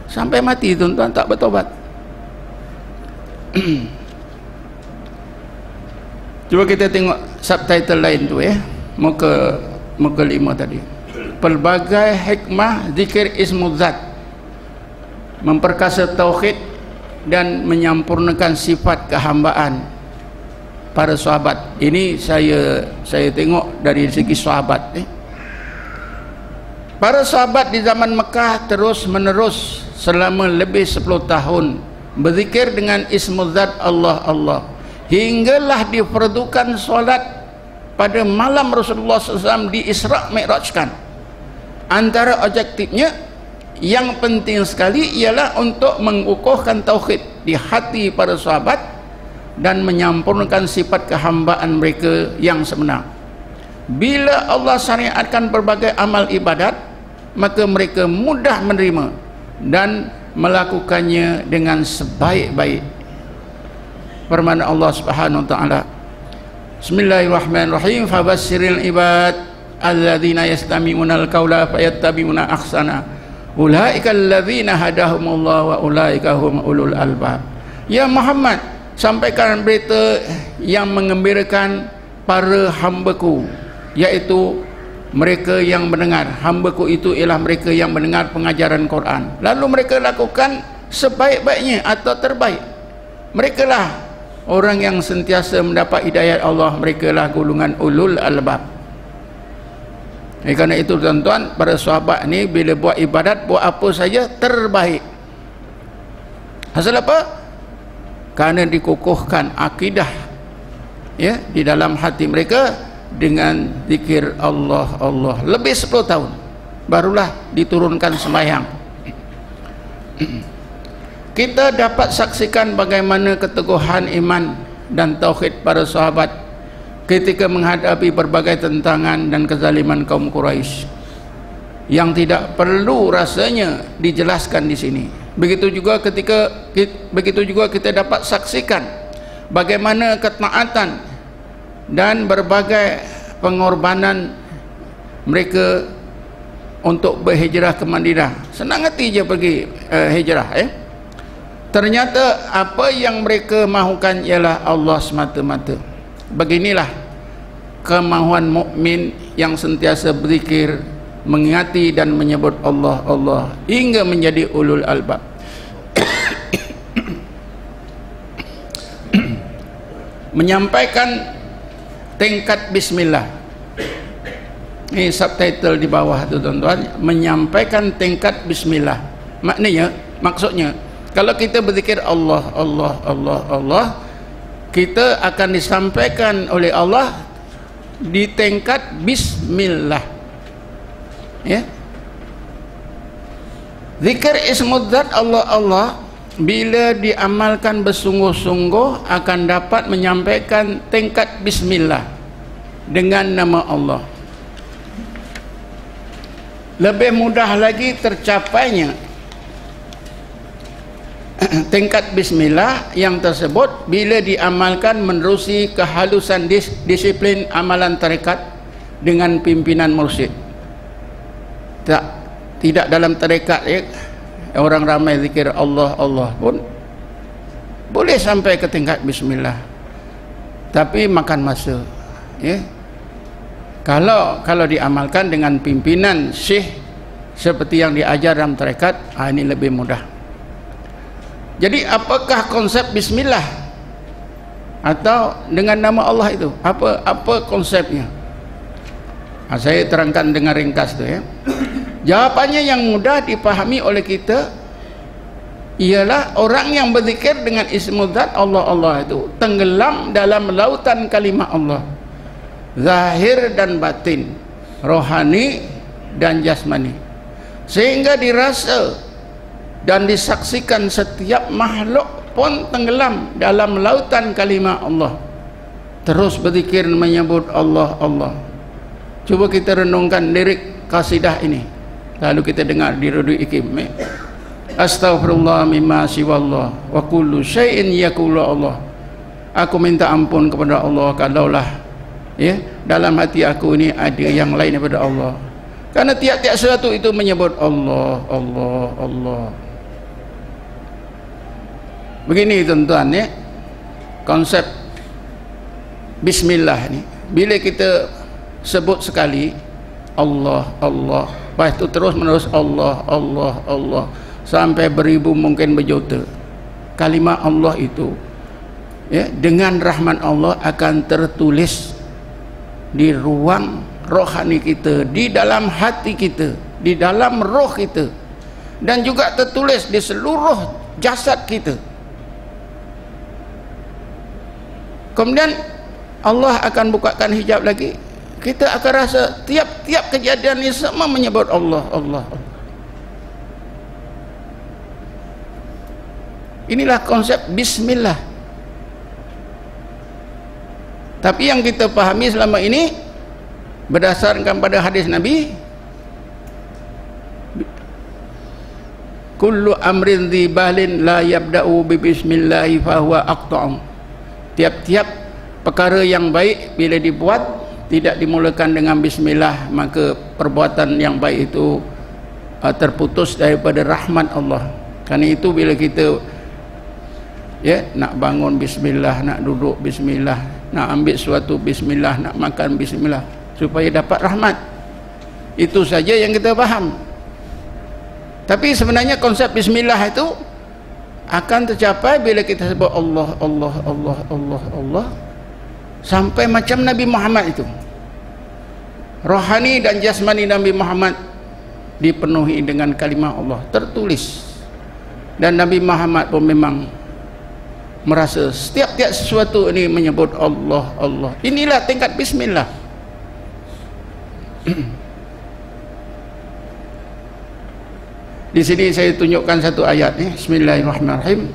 [SPEAKER 1] Sampai mati tuan-tuan tak bertobat. Cuba kita tengok subtitle lain tu, muka 5 tadi. Pelbagai hikmah zikir Ismul Zat, memperkasa tauhid dan menyampurnakan sifat kehambaan para sahabat. Ini saya tengok dari segi sahabat. Para sahabat di zaman Mekah terus menerus selama lebih 10 tahun berzikir dengan Ismul Zat Allah Allah, hinggalah difardukan solat pada malam Rasulullah SAW di Isra' Mi'rajkan. Antara objektifnya yang penting sekali ialah untuk mengukuhkan tauhid di hati para sahabat dan menyampurnakan sifat kehambaan mereka yang sebenar. Bila Allah syariatkan berbagai amal ibadat, maka mereka mudah menerima dan melakukannya dengan sebaik-baik. Firman Allah Subhanahu wa taala, Bismillahirrahmanirrahim, fabasyiril ibad alladzina yastami'unal qaula fayattabi'una ahsana ulaika alladzina hadahumullah wa ulaika hum ulul albab. Ya Muhammad, sampaikan berita yang mengembirakan para hambaku, yaitu mereka yang mendengar. Hambaku itu ialah mereka yang mendengar pengajaran Quran, lalu mereka lakukan sebaik-baiknya atau terbaik. Mereka lah orang yang sentiasa mendapat hidayat Allah. Mereka lah golongan ulul albab. Kerana itu tuan-tuan, para sahabat ni bila buat ibadat, buat apa saja terbaik. Pasal apa? Kerana dikukuhkan akidah, ya, di dalam hati mereka dengan zikir Allah Allah. Lebih 10 tahun barulah diturunkan sembahyang. Kita dapat saksikan bagaimana keteguhan iman dan tauhid para sahabat ketika menghadapi berbagai tentangan dan kezaliman kaum Quraisy yang tidak perlu rasanya dijelaskan di sini. Begitu juga kita dapat saksikan bagaimana ketaatan dan berbagai pengorbanan mereka untuk berhijrah ke Madinah. Senang hati je pergi hijrah, Ternyata apa yang mereka mahukan ialah Allah semata-mata. Beginilah kemahuan mukmin yang sentiasa berzikir, mengingati dan menyebut Allah Allah hingga menjadi ulul albab. Menyampaikan tingkat bismillah. Ini subtitle di bawah tu tuan-tuan, menyampaikan tingkat bismillah. Maksudnya kalau kita berzikir Allah Allah Allah Allah, kita akan disampaikan oleh Allah di tingkat bismillah, ya. Zikir ismudzat Allah Allah bila diamalkan bersungguh-sungguh akan dapat menyampaikan tingkat bismillah dengan nama Allah. Lebih mudah lagi tercapainya tingkat bismillah yang tersebut bila diamalkan menerusi kehalusan disiplin amalan tarekat dengan pimpinan mursyid. Tidak dalam tarekat, ya, orang ramai zikir Allah Allah pun boleh sampai ke tingkat bismillah, tapi makan masa, ya. Kalau diamalkan dengan pimpinan syekh seperti yang diajar dalam tarekat, ini lebih mudah. Jadi apakah konsep bismillah atau dengan nama Allah itu? Apa konsepnya? Saya terangkan dengan ringkas tu, ya. Jawapannya yang mudah dipahami oleh kita ialah orang yang berzikir dengan ismudzat Allah Allah itu tenggelam dalam lautan kalimat Allah, zahir dan batin, rohani dan jasmani, sehingga dirasa dan disaksikan setiap makhluk pun tenggelam dalam lautan kalimat Allah, terus berzikir menyebut Allah Allah. Cuba kita renungkan lirik kasidah ini, lalu kita dengar di Radio IKIM. Astaghfirullah mimma siwallah wa kullu syai'in yaqulu Allah. Aku minta ampun kepada Allah kalaulah, ya, dalam hati aku ini ada yang lain daripada Allah. Karena tiap-tiap sesuatu itu menyebut Allah Allah Allah. Begini tuan-tuan, ya, konsep bismillah ni. Bila kita sebut sekali Allah Allah, lepas itu terus menerus Allah Allah Allah sampai beribu mungkin berjuta kalimat Allah itu, ya, dengan rahmat Allah akan tertulis di ruang rohani kita, di dalam hati kita, di dalam roh kita, dan juga tertulis di seluruh jasad kita. Kemudian Allah akan bukakan hijab lagi, kita akan rasa tiap-tiap kejadian ini semua menyebut Allah Allah Allah. Inilah konsep bismillah. Tapi yang kita pahami selama ini berdasarkan pada hadis Nabi, kullu amrin dhi balin la yabda'u bi bismillahi fahuwa aqta'um. Tiap-tiap perkara yang baik bila dibuat tidak dimulakan dengan bismillah, maka perbuatan yang baik itu terputus daripada rahmat Allah. Karena itu bila kita, ya, nak bangun bismillah, nak duduk bismillah, nak ambil sesuatu bismillah, nak makan bismillah, supaya dapat rahmat. Itu saja yang kita faham. Tapi sebenarnya konsep bismillah itu akan tercapai bila kita sebut Allah Allah Allah Allah Allah sampai macam Nabi Muhammad itu. rohani dan jasmani Nabi Muhammad dipenuhi dengan kalimah Allah, tertulis. Dan Nabi Muhammad pun memang merasa setiap sesuatu ini menyebut Allah, Allah. Inilah tingkat bismillah. Di sini saya tunjukkan satu ayat ni. Bismillahirrahmanirrahim.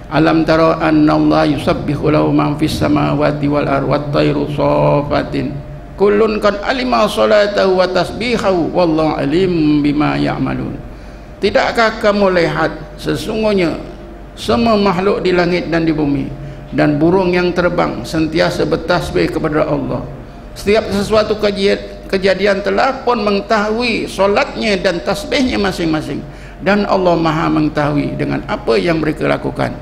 [SPEAKER 1] Alam tara anna Allah yusabbihu lahu man fis samawati wal ardi wat tayru safatin kullun qad alima salatahu wa tasbihahu wallahu alim bima ya'malun. Tidakkah kamu lihat sesungguhnya semua makhluk di langit dan di bumi dan burung yang terbang sentiasa bertasbih kepada Allah. Setiap sesuatu kejadian telah pun mengetahui solatnya dan tasbihnya masing-masing, dan Allah Maha mengetahui dengan apa yang mereka lakukan.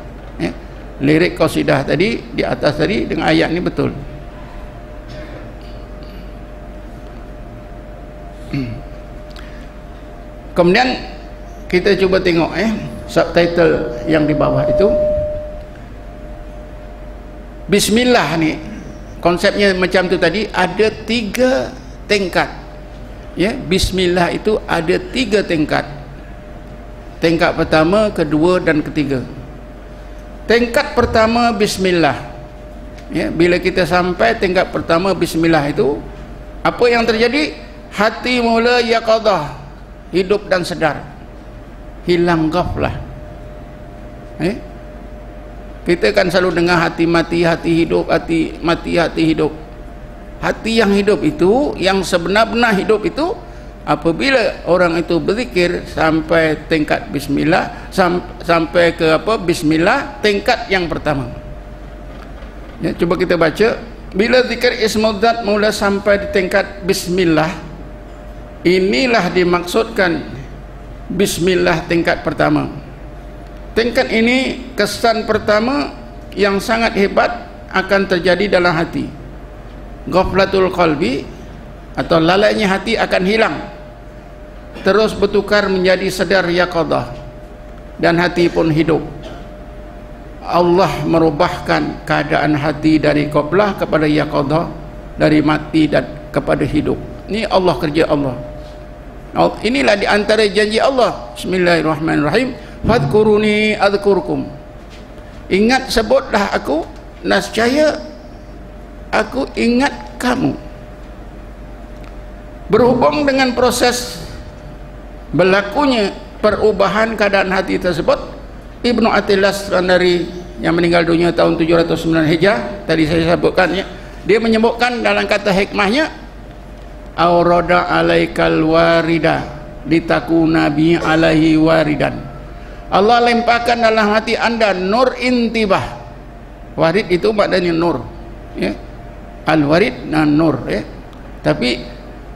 [SPEAKER 1] Lirik qasidah tadi di atas tadi dengan ayat ni betul. Kemudian kita cuba tengok subtitle yang di bawah itu. Bismillah ni konsepnya macam tu tadi, ada 3 tingkat. Bismillah itu ada 3 tingkat. Tingkat pertama, kedua dan ketiga. Tingkat pertama bismillah. Bila kita sampai tingkat pertama bismillah itu, apa yang terjadi? Hati mula yaqadah, hidup dan sedar, hilang ghaflah. Kita kan selalu dengar hati mati, hati hidup, hati mati, hati hidup. Hati yang hidup itu, yang sebenar-benar hidup itu, apabila orang itu berzikir sampai tingkat bismillah, sampai ke bismillah tingkat yang pertama. Cuba kita baca. Bila zikir ismudzat mula sampai di tingkat bismillah, inilah dimaksudkan bismillah tingkat pertama. Tingkat ini, kesan pertama yang sangat hebat akan terjadi dalam hati. Ghaflatul qalbi atau lalainya hati akan hilang, terus bertukar menjadi sadar yaqadah, dan hati pun hidup. Allah merubahkan keadaan hati dari ghaflah kepada yaqadah, dari mati dan kepada hidup. Ini Allah, kerja Allah. Inilah di antara janji Allah. Bismillahirrahmanirrahim. Fadhkuruni adzkurkum. Ingat, sebutlah aku, nescaya aku ingat kamu. Berhubung dengan proses berlakunya perubahan keadaan hati tersebut, Ibnu Athilas dari yang meninggal dunia tahun 709 Hijrah tadi saya sebutkan, dia menyebutkan dalam kata hikmahnya, aurada alaikal warida litakuna bi alaihi waridan. Allah lemparkan dalam hati anda nur intibah. Warid itu maknanya nur, al-warid dan nur, tapi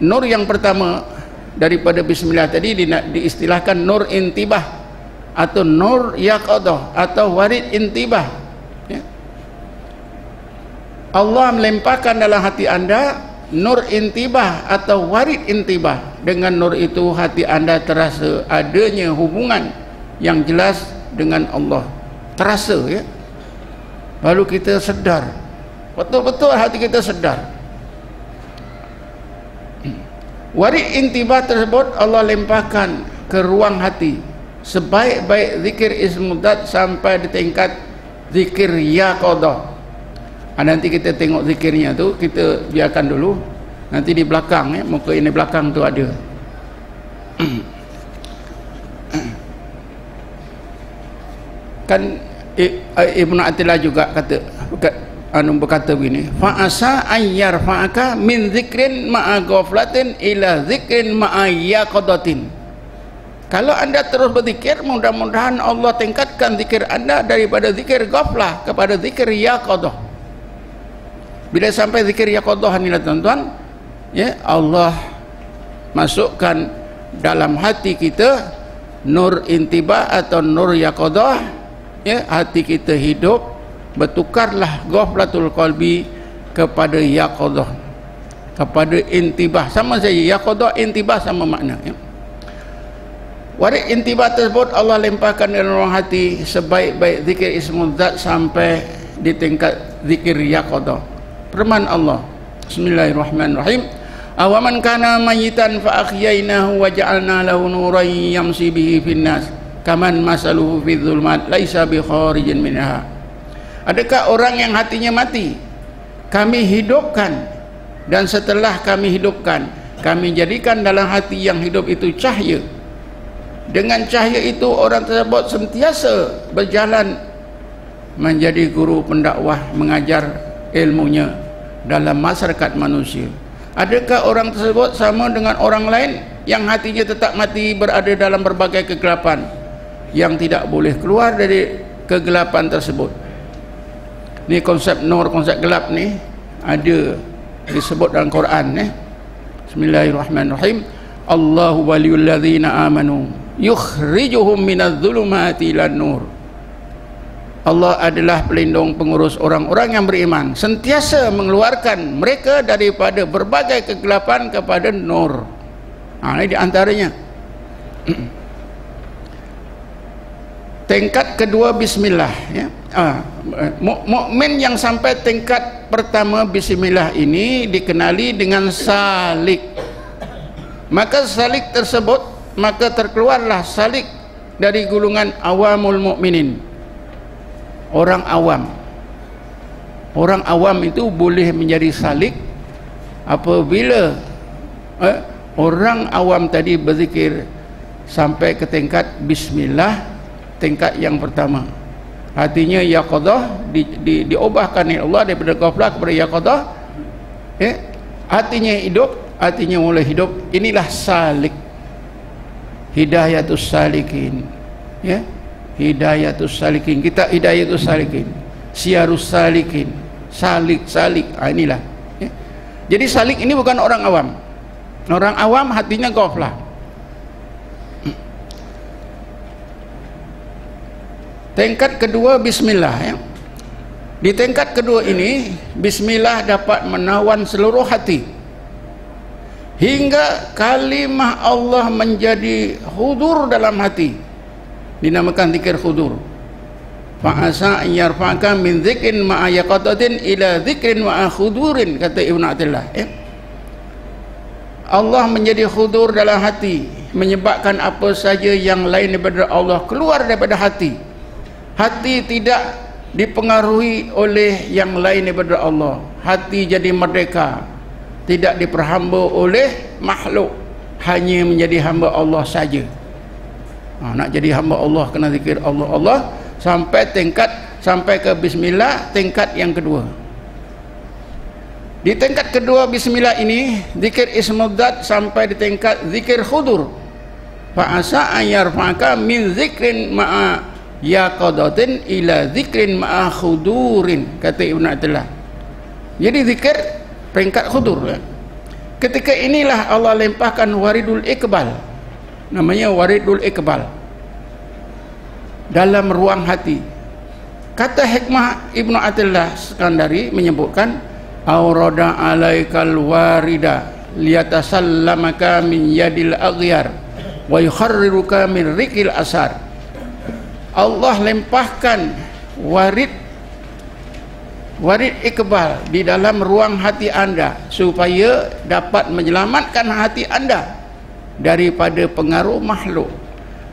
[SPEAKER 1] nur yang pertama daripada bismillah tadi diistilahkan nur intibah atau nur yaqadah atau warid intibah. Allah melemparkan dalam hati anda nur intibah atau warid intibah. Dengan nur itu hati anda terasa adanya hubungan yang jelas dengan Allah, terasa, baru kita sedar, betul-betul hati kita sedar. Warid intibah tersebut Allah lemparkan ke ruang hati. Sebaik-baik zikir ismudzat sampai di tingkat zikir yaqadah. Nanti kita tengok zikirnya tu, kita biarkan dulu. Nanti di belakang, muka ini belakang tu ada. Kan Ibnu Athilah juga berkata begini, fa'asa ayyar fa'aka min zikrin ma'a ghaflatin ila zikrin ma'a yaqadatin. Kalau anda terus berzikir, mudah-mudahan Allah tingkatkan zikir anda daripada zikir ghaflah kepada zikir yaqadah. Bila sampai zikir yaqadah ni lah tuan-tuan, Allah masukkan dalam hati kita nur intibah atau nur yaqadah. Hati kita hidup, bertukarlah ghaflatul qalbi kepada yaqadah, kepada intibah. Sama saja, yaqadah intibah sama makna. Warid intibah tersebut Allah lemparkan dalam ruang hati sebaik-baik zikir ismudzat sampai di tingkat zikir yaqadah. Firman Allah, Bismillahirrahmanirrahim. awaman kana mayitan fa akhyainahu wa ja'alna lahu nuran yamshi bihi finnas kaman masaluhu fi dhulmat laisa bi kharijin minha. Adakah orang yang hatinya mati kami hidupkan, dan setelah kami hidupkan kami jadikan dalam hati yang hidup itu cahaya. Dengan cahaya itu orang tersebut sentiasa berjalan menjadi guru pendakwah, mengajar ilmunya dalam masyarakat manusia. Adakah orang tersebut sama dengan orang lain yang hatinya tetap mati berada dalam berbagai kegelapan yang tidak boleh keluar dari kegelapan tersebut? Ni konsep nur, konsep gelap ni ada disebut dalam Quran. Bismillahirrahmanirrahim. Allahu waliyul ladzina amanu yukhrijuhum minadh-dhulumati ilan nur. Allah adalah pelindung pengurus orang-orang yang beriman, sentiasa mengeluarkan mereka daripada berbagai kegelapan kepada nur. Ini di antaranya. Tingkat kedua bismillah, ya. Mukmin yang sampai tingkat pertama bismillah ini dikenali dengan salik. Maka salik tersebut, maka terkeluarlah salik dari golongan awamul mukminin. Orang awam. Orang awam itu boleh menjadi salik apabila orang awam tadi berzikir sampai ke tingkat bismillah, tingkat yang pertama. Hatinya yaqadah, diubahkan oleh Allah daripada ghaflah kepada yaqadah. Hatinya hidup, hatinya mulai hidup. Inilah salik. Hidayatus salikin, ya. Hidayatus salikin, kita hidayatus salikin, syiarus salikin, salik. Inilah, ya. Jadi salik ini bukan orang awam. Orang awam hatinya ghaflah. Tingkat kedua bismillah, ya. Di tingkat kedua ini bismillah dapat menawan seluruh hati hingga kalimah Allah menjadi hudur dalam hati. Dinamakan zikir hudur. Fa'asa yarfa'aka min zikrin ma'a yaqatatin ila zikrin ma'a hudurin, kata Ibnu Athaillah, ya. Allah menjadi hudur dalam hati, menyebabkan apa saja yang lain daripada Allah keluar daripada hati. Hati tidak dipengaruhi oleh yang lain daripada Allah. Hati jadi merdeka, tidak diperhamba oleh makhluk, hanya menjadi hamba Allah saja. Nak jadi hamba Allah kena zikir Allah sampai ke bismillah, tingkat yang kedua. Di tingkat kedua bismillah ini zikir ismudzat sampai di tingkat zikir hudur. Fa asa ayarfaka min zikrin ma'a yaqadatin ila zikrin ma'a hudurin, kata Ibnu Athaillah. Jadi zikir peringkat hudur, ya. Ketika inilah Allah limpahkan waridul iqbal, namanya waridul iqbal, dalam ruang hati. Kata hikmah Ibnu Athaillah Skandari menyebutkan aurada alaikal warida liyatasallamaka min yadil aghyar wa yukharriruka min rikil asar. Allah limpahkan warid iqbal di dalam ruang hati anda supaya dapat menyelamatkan hati anda daripada pengaruh makhluk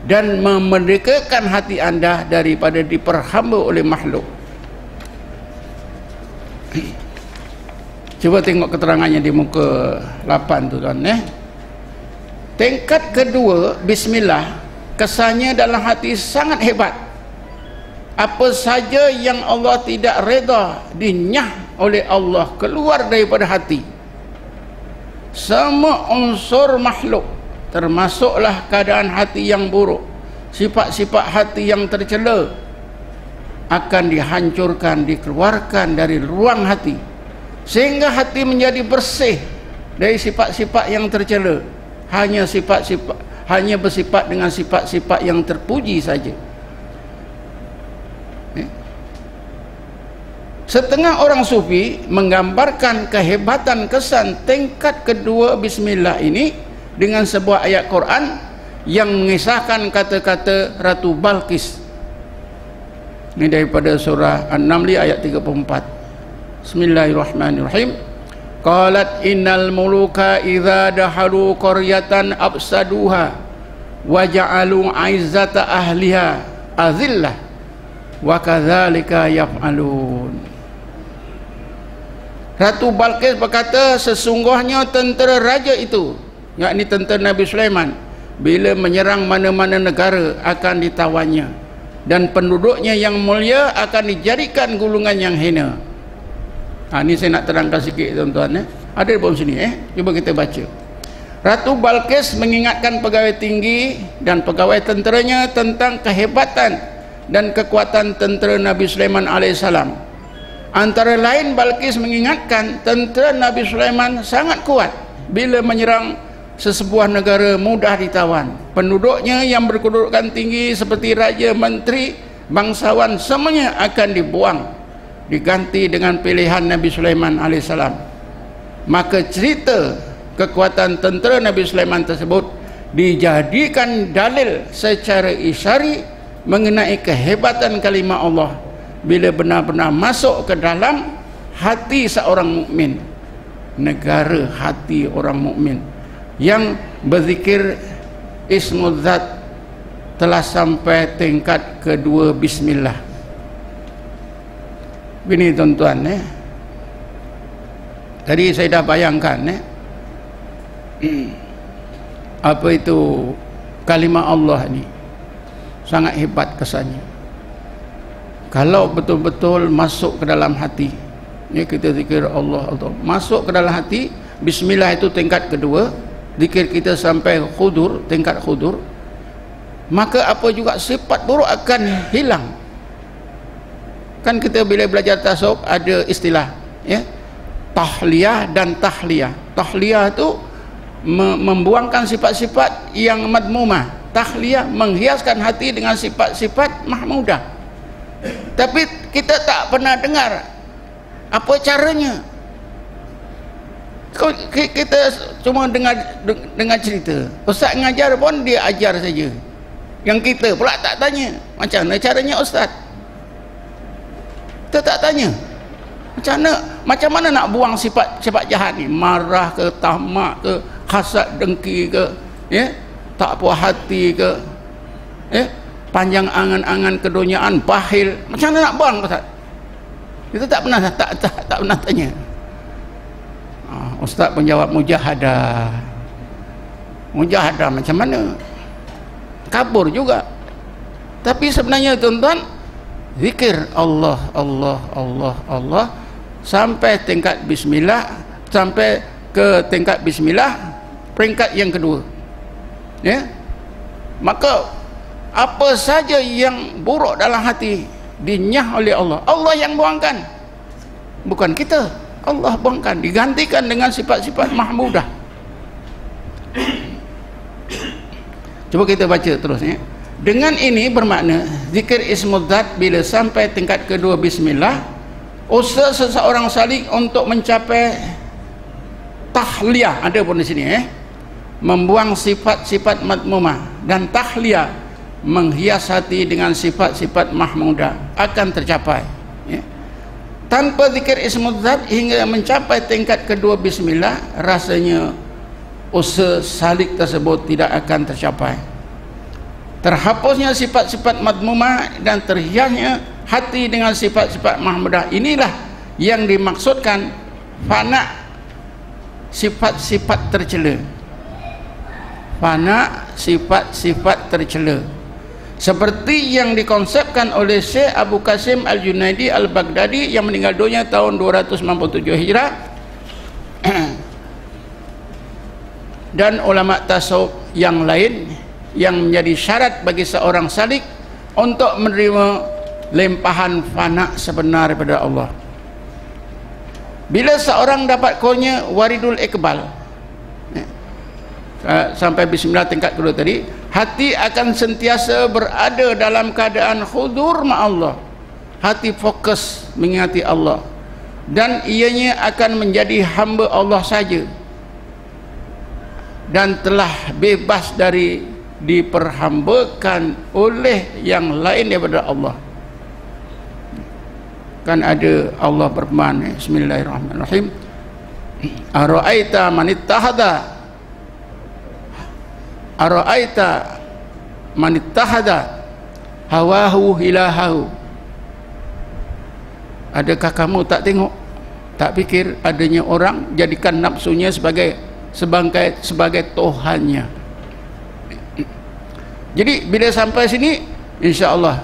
[SPEAKER 1] dan memerdekakan hati anda daripada diperhamba oleh makhluk. Cuba tengok keterangannya di muka 8 tu, tuan, ya. Tingkat kedua bismillah, kesannya dalam hati sangat hebat. Apa saja yang Allah tidak reda dinyah oleh Allah keluar daripada hati. Semua unsur makhluk, termasuklah keadaan hati yang buruk, sifat-sifat hati yang tercela, akan dihancurkan, dikeluarkan dari ruang hati, sehingga hati menjadi bersih dari sifat-sifat yang tercela. Hanya bersifat dengan sifat-sifat yang terpuji saja. Setengah orang sufi menggambarkan kehebatan kesan tingkat kedua bismillah ini dengan sebuah ayat Quran yang mengisahkan kata-kata Ratu Balqis. Ini daripada surah An-Naml ayat 34. Bismillahirrahmanirrahim. qalat innal muluka idza dahalu qaryatan afsaduha wa ja'alu 'izzata ahliha azillah wa kadzalika yaf'alun. Ratu Balqis berkata, sesungguhnya tentera raja itu, yakni tentera Nabi Sulaiman, bila menyerang mana-mana negara akan ditawannya, dan penduduknya yang mulia akan dijadikan gulungan yang hina. Ini saya nak terangkan sikit tuan-tuan. Ada di bawah sini. Cuba kita baca. Ratu Balqis mengingatkan pegawai tinggi dan pegawai tenteranya tentang kehebatan dan kekuatan tentera Nabi Sulaiman alaihissalam. Antara lain, Balqis mengingatkan tentera Nabi Sulaiman sangat kuat bila menyerang sesebuah negara, mudah ditawan. Penduduknya yang berkedudukan tinggi seperti raja, menteri, bangsawan, semuanya akan dibuang, diganti dengan pilihan Nabi Sulaiman alaihissalam. Maka cerita kekuatan tentera Nabi Sulaiman tersebut dijadikan dalil secara isyari mengenai kehebatan kalimah Allah bila benar-benar masuk ke dalam hati seorang mukmin, negara hati orang mukmin yang berzikir Ismul Zat telah sampai tingkat kedua bismillah. Ini tuan-tuan, tadi saya dah bayangkan apa itu kalimah Allah ni sangat hebat kesannya. Kalau betul-betul masuk ke dalam hati, kita zikir Allah, masuk ke dalam hati, bismillah itu tingkat kedua, zikir kita sampai khudur, tingkat khudur, maka apa juga sifat buruk akan hilang. Kan kita bila belajar tasawuf ada istilah tahliyah dan tahliyah. Tahliyah itu membuangkan sifat-sifat yang madmumah, tahliyah menghiaskan hati dengan sifat-sifat mahmudah. Tapi kita tak pernah dengar apa caranya. Kita cuma dengar cerita. Ustaz ngajar pun dia ajar saja. Yang kita pula tak tanya macam mana caranya ustaz. Kita tak tanya macam mana nak buang sifat jahat ni, marah ke, tamak ke, hasad, dengki ke, tak puas hati ke, panjang angan-angan keduniaan, bakhil, macam mana nak buang ustaz? Kita tak pernah tak pernah tanya. Ustaz pun jawab mujahadah macam mana, kabur juga. Tapi sebenarnya tuan-tuan, zikir Allah Allah Allah Allah sampai tingkat bismillah, sampai ke tingkat bismillah peringkat yang kedua, maka apa saja yang buruk dalam hati dinyah oleh Allah. Allah yang buangkan, bukan kita. Allah buangkan, digantikan dengan sifat-sifat mahmudah. Coba kita baca terus. Dengan ini bermakna zikir Ismul Zat bila sampai tingkat kedua bismillah, usaha seseorang salik untuk mencapai tahliyah, ada pun di sini, membuang sifat-sifat madmumah, dan tahliyah menghias hati dengan sifat-sifat mahmudah akan tercapai. Tanpa zikir Ismul Zat hingga mencapai tingkat kedua bismillah, rasanya usaha salik tersebut tidak akan tercapai. Terhapusnya sifat-sifat madmumah dan terhiasnya hati dengan sifat-sifat mahmudah, inilah yang dimaksudkan fana sifat-sifat tercela. Fana sifat-sifat tercela, seperti yang dikonsepkan oleh Syekh Abu Qasim Al-Junaidi Al-Baghdadi yang meninggal dunia tahun 297 Hijrah dan ulama tasawuf yang lain, yang menjadi syarat bagi seorang salik untuk menerima limpahan fana sebenar daripada Allah. Bila seorang dapat kurnia waridul iqbal, sampai bismillah tingkat kedua tadi, hati akan sentiasa berada dalam keadaan khudur ma'allah, hati fokus mengingati Allah, dan ianya akan menjadi hamba Allah saja dan telah bebas dari diperhambakan oleh yang lain daripada Allah. Kan ada Allah berfirman, Bismillahirrahmanirrahim, Ara'aita man ittahada hawahu ilahahu. Adakah kamu tak tengok, tak fikir adanya orang jadikan nafsunya sebagai Tuhannya. Jadi bila sampai sini, insya-Allah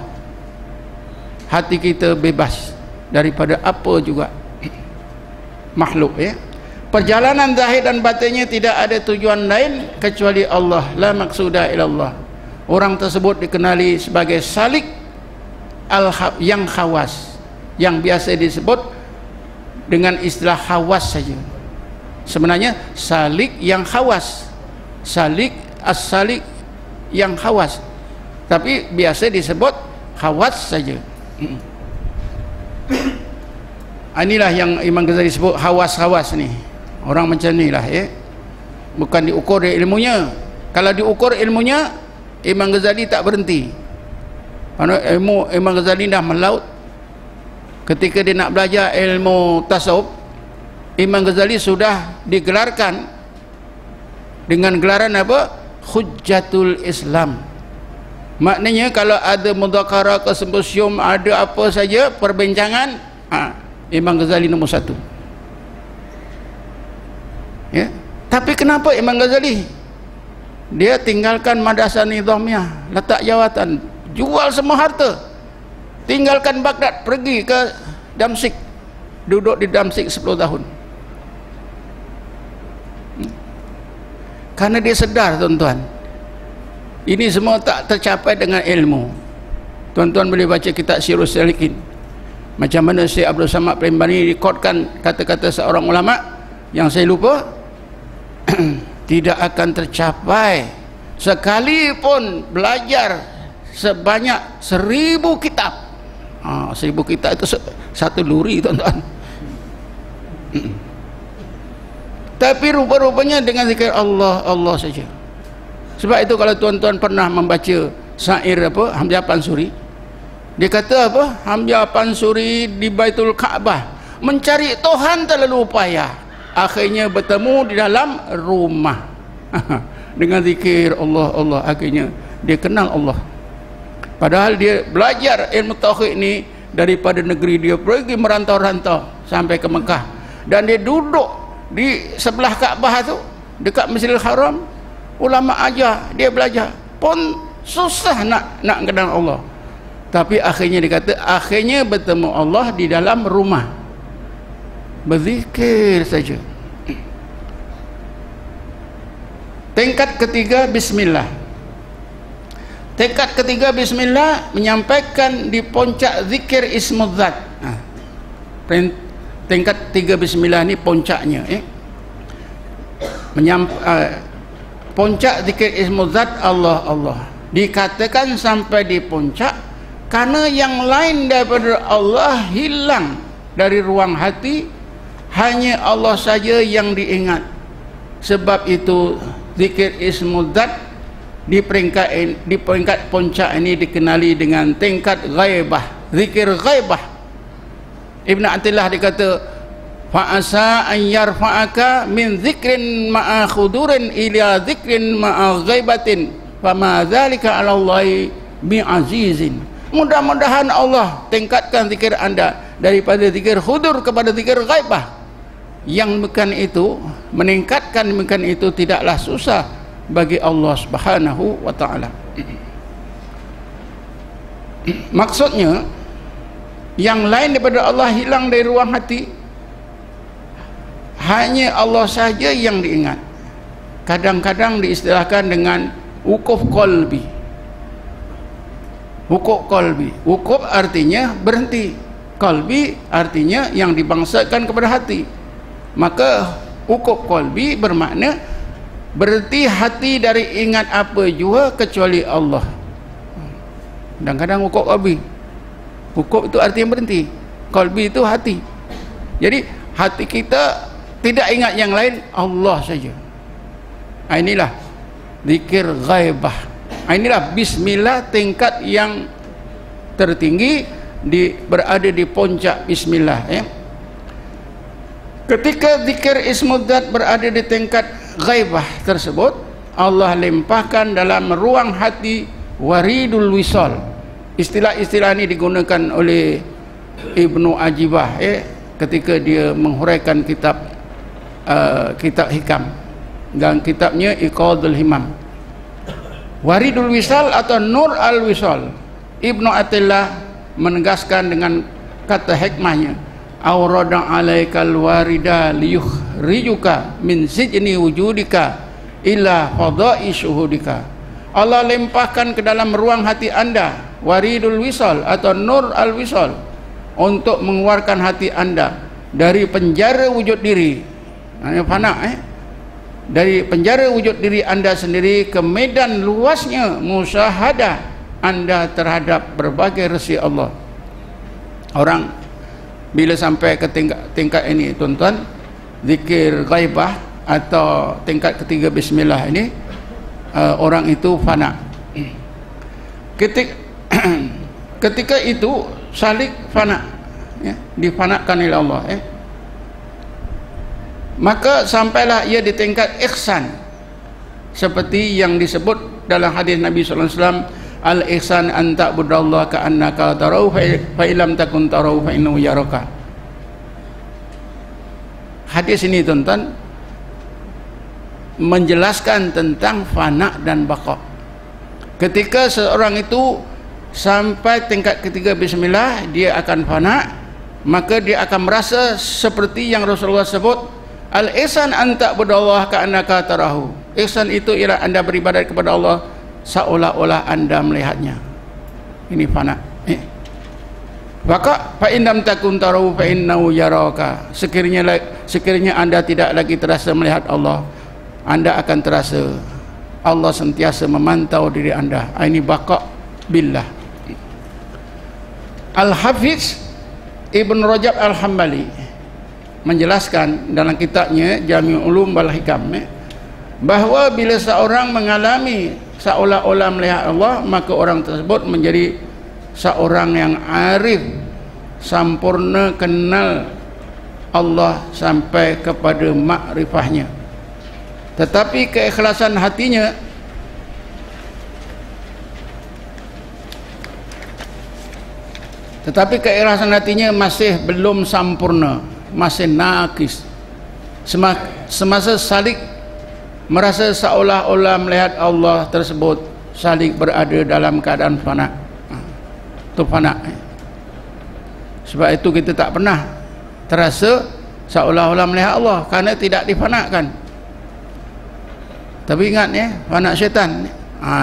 [SPEAKER 1] hati kita bebas daripada apa juga makhluk, ya. Perjalanan zahir dan batinnya tidak ada tujuan lain kecuali Allah, la maqsuda illallah. Orang tersebut dikenali sebagai salik yang khawas, yang biasa disebut dengan istilah khawas saja. Sebenarnya salik yang khawas, salik yang khawas, tapi biasa disebut khawas saja. Inilah yang Imam Ghazali sebut khawas-khawas ni. Orang macam ni lah, ya. Bukan diukur ilmunya. Kalau diukur ilmunya, Imam Ghazali tak berhenti. Kerana ilmu Imam Ghazali dah melaut. Ketika dia nak belajar ilmu tasawuf, Imam Ghazali sudah digelarkan dengan gelaran apa? Hujjatul Islam. Maknanya kalau ada mudzakarah, simposium, ada apa saja perbincangan, Imam Ghazali nombor 1. Ya. Tapi kenapa Imam Ghazali dia tinggalkan madrasah nizamiyah, letak jawatan, jual semua harta, tinggalkan Baghdad, pergi ke Damsyik, duduk di Damsyik 10 tahun. Karena dia sedar, tuan-tuan, ini semua tak tercapai dengan ilmu. Tuan-tuan boleh baca kitab Sirrus Salikin, macam mana Syekh Abdul Samad Primbani rekodkan kata-kata seorang ulama yang saya lupa, tidak akan tercapai sekalipun belajar sebanyak 1000 kitab. 1000 kitab itu satu luri, tuan-tuan. Tapi rupa-rupanya dengan zikir Allah, Allah saja. Sebab itu kalau tuan-tuan pernah membaca syair apa Hamzah Pansuri, dia kata apa? Hamzah Pansuri di Baitul Kaabah mencari Tuhan terlalu payah, akhirnya bertemu di dalam rumah. Dengan zikir Allah, Allah, akhirnya dia kenal Allah. Padahal dia belajar ilmu tauhid ni daripada negeri dia, pergi merantau-rantau sampai ke Mekah, dan dia duduk di sebelah Kaabah tu, dekat Masjidil Haram. Ulama ajar dia belajar pun susah nak kenal Allah. Tapi akhirnya dia kata, akhirnya bertemu Allah di dalam rumah, berzikir saja. Tingkat ketiga bismillah. Tingkat ketiga bismillah menyampaikan di puncak zikir ismul zat. Tingkat tiga bismillah ni puncaknya, puncak zikir ismul zat Allah, Allah. Dikatakan sampai di puncak karena yang lain daripada Allah hilang dari ruang hati, hanya Allah saja yang diingat. Sebab itu zikir ismul zat di peringkat puncak ini dikenali dengan tingkat ghaibah, zikir ghaibah. Ibn Attillah dikata, fa'asa an yarfa'aka min zikrin ma'a khudurin ila zikrin ma'a ghaibatin fama dzalika 'ala Allahi bi'azizin. Mudah-mudahan Allah tingkatkan zikir anda daripada zikir khudur kepada zikir ghaibah. Yang bukan itu, meningkatkan bukan itu tidaklah susah bagi Allah Subhanahu wa taala. Maksudnya yang lain daripada Allah hilang dari ruang hati, hanya Allah saja yang diingat. Kadang-kadang diistilahkan dengan wukuf qalbi. Wukuf qalbi, wukuf artinya berhenti, qalbi artinya yang dibangsakan kepada hati. Maka wukuf qalbi bermakna berhenti hati dari ingat apa jua kecuali Allah. Kadang-kadang wukuf qalbi, wukuf itu artinya berhenti, qalbi itu hati. Jadi hati kita tidak ingat yang lain, Allah saja. Inilah zikir ghaibah. Inilah bismillah tingkat yang tertinggi, berada di puncak bismillah, Ketika zikir ismudzat berada di tingkat ghaibah tersebut, Allah limpahkan dalam ruang hati waridul wisal. Istilah-istilah ini digunakan oleh Ibnu Ajibah ketika dia menghuraikan kitab hikam, dan kitabnya Iqadul Himam. Waridul wisal atau nur al-wisal, Ibnu Attillah menegaskan dengan kata hikmahnya, awrada alaikal warida liyukhrijuka min sijni wujudika ila fadai syuhudika. Allah limpahkan ke dalam ruang hati anda waridul wisal atau nur al-wisal untuk mengeluarkan hati anda dari penjara wujud diri, fana, dari penjara wujud diri anda sendiri ke medan luasnya musyahadah anda terhadap berbagai resi Allah. Orang bila sampai ke tingkat ini, tuan-tuan, zikir ghaibah atau tingkat ketiga bismillah ini, orang itu fana. Ketika itu salik fana, difanakan oleh Allah, maka sampailah ia di tingkat ihsan, seperti yang disebut dalam hadis Nabi sallallahu alaihi wasallam, al-ihsan an ta'budallaha ka'annaka tarahu fa illam takun tarahu fa innahu yaraka. Hadis ini, tuan-tuan, menjelaskan tentang fana dan baqa. Ketika seorang itu sampai tingkat ketiga bismillah, dia akan fana, maka dia akan merasa seperti yang Rasulullah sebut, al-ihsan an ta'budallaha ka'annaka tarahu. Ihsan itu ialah anda beribadat kepada Allah seolah-olah anda melihatnya. Ini fana. Maka fa in lam takun tarahu fa innahu yaraka. Sekiranya anda tidak lagi terasa melihat Allah, anda akan terasa Allah sentiasa memantau diri anda. Ini baqa billah. Al-Hafiz Ibn Rajab Al-Hambali menjelaskan dalam kitabnya Jami'ul Ulum wal Hikam bahawa bila seorang mengalami seolah-olah melihat Allah, maka orang tersebut menjadi seorang yang arif, sempurna kenal Allah sampai kepada makrifahnya. Tetapi keikhlasan hatinya masih belum sempurna, masih nakis. Semasa salik merasa seolah-olah melihat Allah tersebut, salik berada dalam keadaan fana. Itu fana. Sebab itu kita tak pernah terasa seolah-olah melihat Allah, kerana tidak difanakan. Tapi ingat fana syaitan,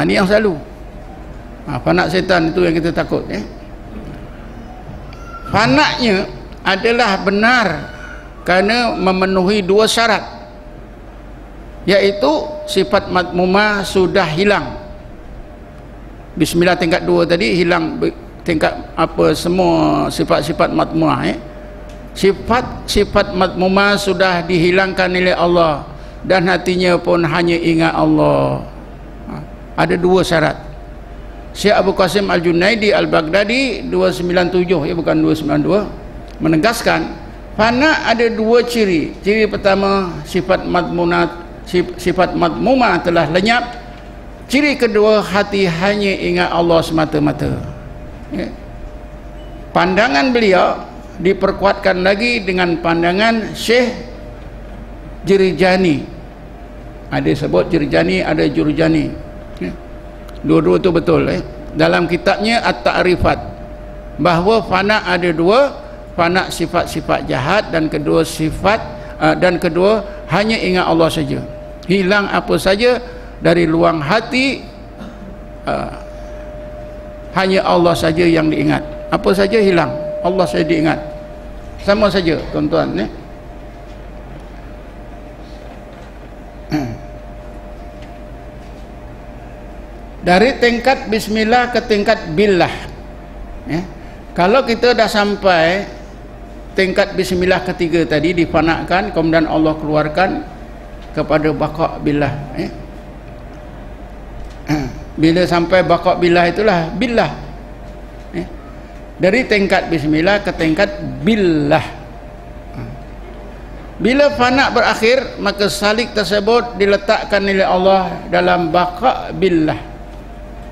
[SPEAKER 1] ini yang selalu, fana syaitan itu yang kita takut. Fanaknya adalah benar kerana memenuhi dua syarat, iaitu sifat madmumah sudah hilang. Bismillah tingkat 2 tadi hilang tingkat apa, semua sifat-sifat madmumah. Sifat madmumah sudah dihilangkan oleh Allah, dan hatinya pun hanya ingat Allah. Ada dua syarat. Syekh Abu Qasim Al-Junaidi Al-Baghdadi 297, bukan 292, menegaskan fana ada dua ciri. Ciri pertama, sifat madmumah telah lenyap. Ciri kedua, hati hanya ingat Allah semata-mata. Pandangan beliau diperkuatkan lagi dengan pandangan Syekh Jirjani. Ada sebut Jirjani, ada Jurjani. Dua-dua itu betul. Dalam kitabnya At-Ta'rifat, bahawa fana ada dua, fana sifat-sifat jahat, dan kedua hanya ingat Allah saja. Hilang apa saja dari luang hati, hanya Allah saja yang diingat. Apa saja hilang, Allah saja diingat. Sama saja, tuan-tuan. Dari tingkat bismillah ke tingkat billah, kalau kita dah sampai tingkat bismillah ketiga tadi, difanakan, kemudian Allah keluarkan kepada baqa billah. Bila sampai baqa billah, itulah billah. Dari tingkat bismillah ke tingkat billah. Bila fana berakhir, maka salik tersebut diletakkan oleh Allah dalam baqa billah.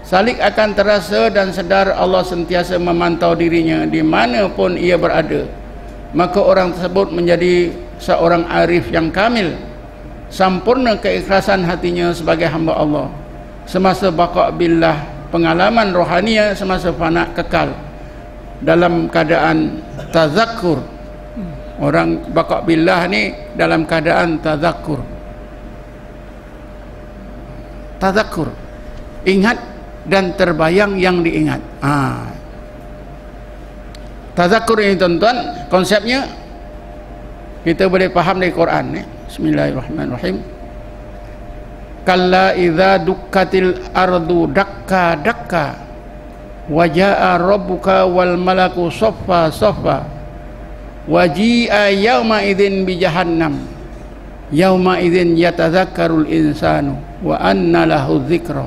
[SPEAKER 1] Salik akan terasa dan sedar Allah sentiasa memantau dirinya di mana pun ia berada. Maka orang tersebut menjadi seorang arif yang kamil, sempurna keikhlasan hatinya sebagai hamba Allah. Semasa baqa billah, pengalaman rohaninya semasa fana kekal dalam keadaan tazakkur. Orang baqa billah ni dalam keadaan tazakkur. Tazakkur, ingat dan terbayang yang diingat. Tazakkur ini tuan-tuan, konsepnya kita boleh faham dari Quran. Bismillahirrahmanirrahim. Kalla idza dukkatil ardu dakka dakka wa jaa rabbuka wal malaku saffa saffa wa ji'a yauma idzin bi jahannam yauma idzin yatadzakkarul insanu wa anna lahu dzikra.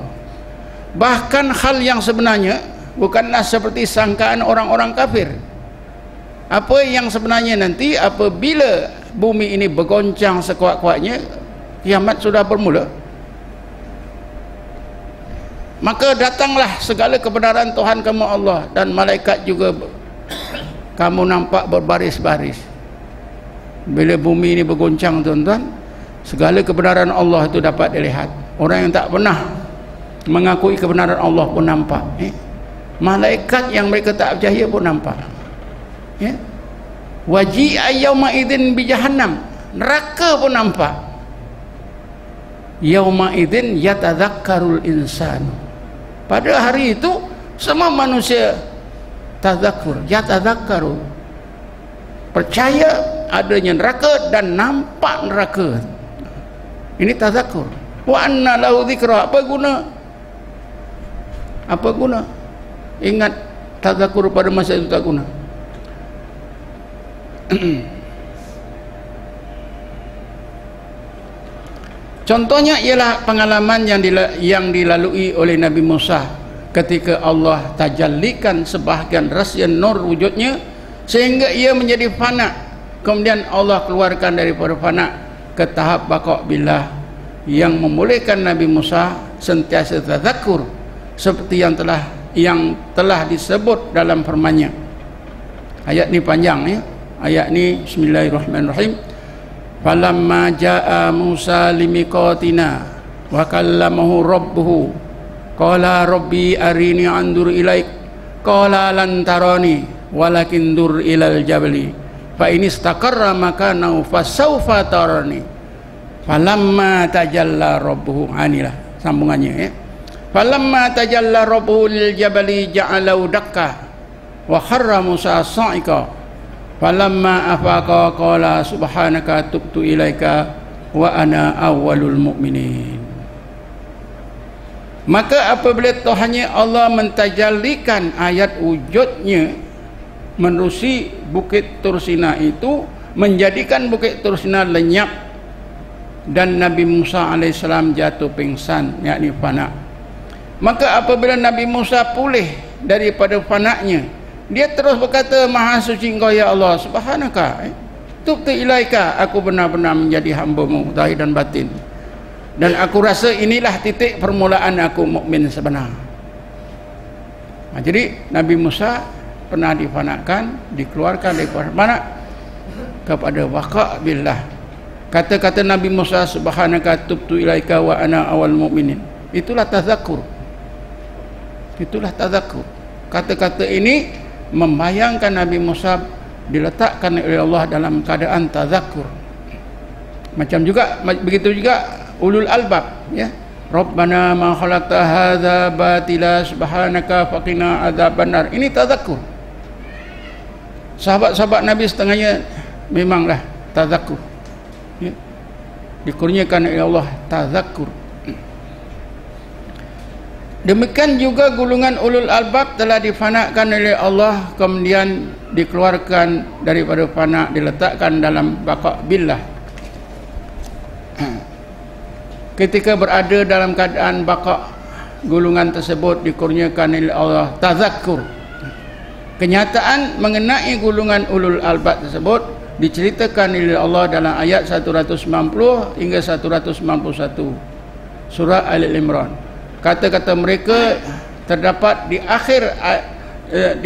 [SPEAKER 1] Bahkan hal yang sebenarnya bukanlah seperti sangkaan orang-orang kafir. Apa yang sebenarnya nanti apabila bumi ini bergoncang sekuat-kuatnya, kiamat sudah bermula. Maka datanglah segala kebenaran Tuhan kamu Allah, dan malaikat juga kamu nampak berbaris-baris. Bila bumi ini bergoncang tuan-tuan, segala kebenaran Allah itu dapat dilihat. Orang yang tak pernah mengakui kebenaran Allah pun nampak. Malaikat yang mereka tak percaya pun nampak. Waji'a yauma idzin bi jahannam, neraka pun nampak. Yauma idzin yatadzakkarul insan. Pada hari itu semua manusia tazakkur, yatadzakkaru, percaya adanya neraka dan nampak neraka. Ini tazakkur. Wa anna lahu dzikra. Apa guna? Apa guna? Ingat tazakkur pada masa itu tak guna. Contohnya ialah pengalaman yang dilalui oleh Nabi Musa ketika Allah tajallikan sebahagian rahsia nur wujudnya sehingga ia menjadi fana. Kemudian Allah keluarkan daripada fana ke tahap baqa billah yang membolehkan Nabi Musa sentiasa tazakkur seperti yang telah disebut dalam firman-Nya. Ayat ni panjang ya. Ayat ni bismillahirrahmanirrahim. Falamma jaa Musa limiqatina wa kallamahu rabbuhu qala rabbi arini andur ilaik qala lan tarani walakin dur ilal jabali fa in istaqarra makanahu fasawfa tarani falamma tajalla rabbuhu anilah sambungannya ya. Falamma tajalla rabbuhu lil jabali ja'alahu dakka wa kharra Musa sa'iqa falamma afaqa qala subhanaka tubtu ilaika wa ana awwalul mu'minin. Maka apabila Tuhannya Allah mentajallikan ayat wujudnya menerusi bukit Tursina itu, menjadikan bukit Tursina lenyap dan Nabi Musa AS jatuh pingsan, yakni fana. Maka apabila Nabi Musa pulih daripada fananya, dia terus berkata, Maha suci Engkau ya Allah, subhanaka tubtu ilaika, aku benar-benar menjadi hamba-Mu zahir dan batin, dan aku rasa inilah titik permulaan aku mukmin sebenar. Jadi Nabi Musa pernah difanakan, dikeluarkan dari mana kepada baqa billah. Kata-kata Nabi Musa subhanaka tubtu ilaika wa ana awal mu'minin, itulah tazakkur. Itulah tazakkur. Kata-kata ini membayangkan Nabi Musa diletakkan oleh Allah dalam keadaan tazakkur. Macam juga begitu juga ulul albab ya. Rabbana ma khalaqta hadza batila subhanaka faqina adzabannar. Ini tazakkur. Sahabat-sahabat Nabi setengahnya memanglah tazakkur. Ya. Dikurniakan oleh Allah tazakkur. Demikian juga gulungan ulul albab telah difanakan oleh Allah, kemudian dikeluarkan daripada fana, diletakkan dalam baqa billah. Ketika berada dalam keadaan baqa, gulungan tersebut dikurniakan oleh Allah tazakkur. Kenyataan mengenai gulungan ulul albab tersebut diceritakan oleh Allah dalam ayat 190 hingga 191 surah Al-Imran. Kata-kata mereka terdapat di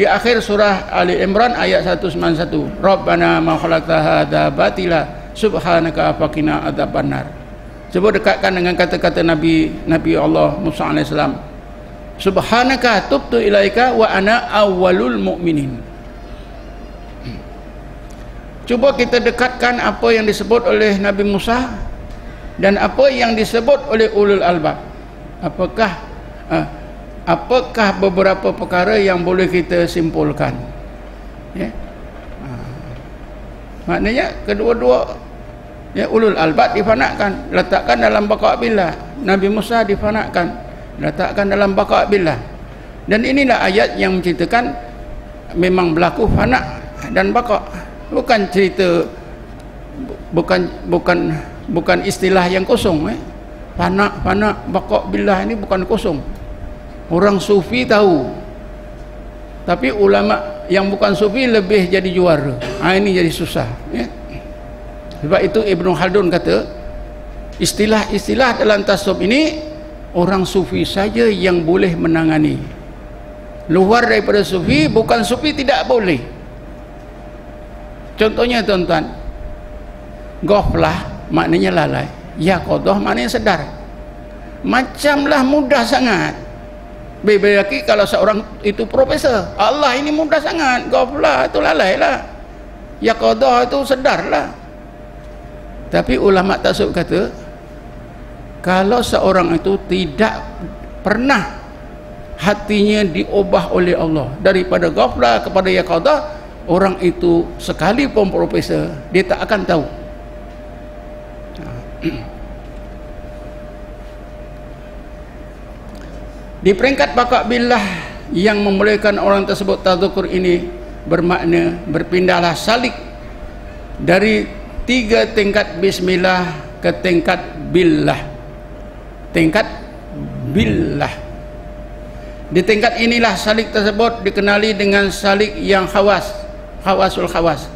[SPEAKER 1] akhir surah Ali Imran ayat 191. Rabbana ma khalaqta hadza batila subhanaka faqina adzabannar. Cuba dekatkan dengan kata-kata Nabi Allah Musa AS. Subhanaka tubtu ilaika wa ana awwalul mu'minin. Cuba kita dekatkan apa yang disebut oleh Nabi Musa dan apa yang disebut oleh ulul albab. Apakah beberapa perkara yang boleh kita simpulkan? Ya. Maknanya kedua-dua, ya, ulul albab difanakkan, letakkan dalam baqa' billah. Nabi Musa difanakkan, letakkan dalam baqa' billah. Dan inilah ayat yang menceritakan memang berlaku fanak dan baqa'. Bukan cerita, bukan istilah yang kosong. Fanak baqa' billah ini bukan kosong. Orang sufi tahu, tapi ulama yang bukan sufi lebih jadi juara. Ini jadi susah, ya. Sebab itu Ibnu Khaldun kata, istilah-istilah dalam tasawuf ini orang sufi saja yang boleh menangani. Luar daripada sufi, bukan sufi tidak boleh. Contohnya tuan-tuan, ghaflah maknanya lalai, yaqadah maknanya sedar. Macamlah mudah sangat. Lagi kalau seorang itu profesor, Allah ini mudah sangat. Ghaflah itu lalai lah, yaqadah itu sedar lah. Tapi ulama tasawuf kata, kalau seorang itu tidak pernah hatinya diubah oleh Allah daripada ghaflah kepada yaqadah, orang itu sekalipun profesor, dia tak akan tahu. Di peringkat baqa' billah yang membolehkan orang tersebut tadzukur ini bermakna berpindahlah salik dari 3 tingkat bismillah ke tingkat billah. Tingkat billah. Di tingkat inilah salik tersebut dikenali dengan salik yang khawasul khawas,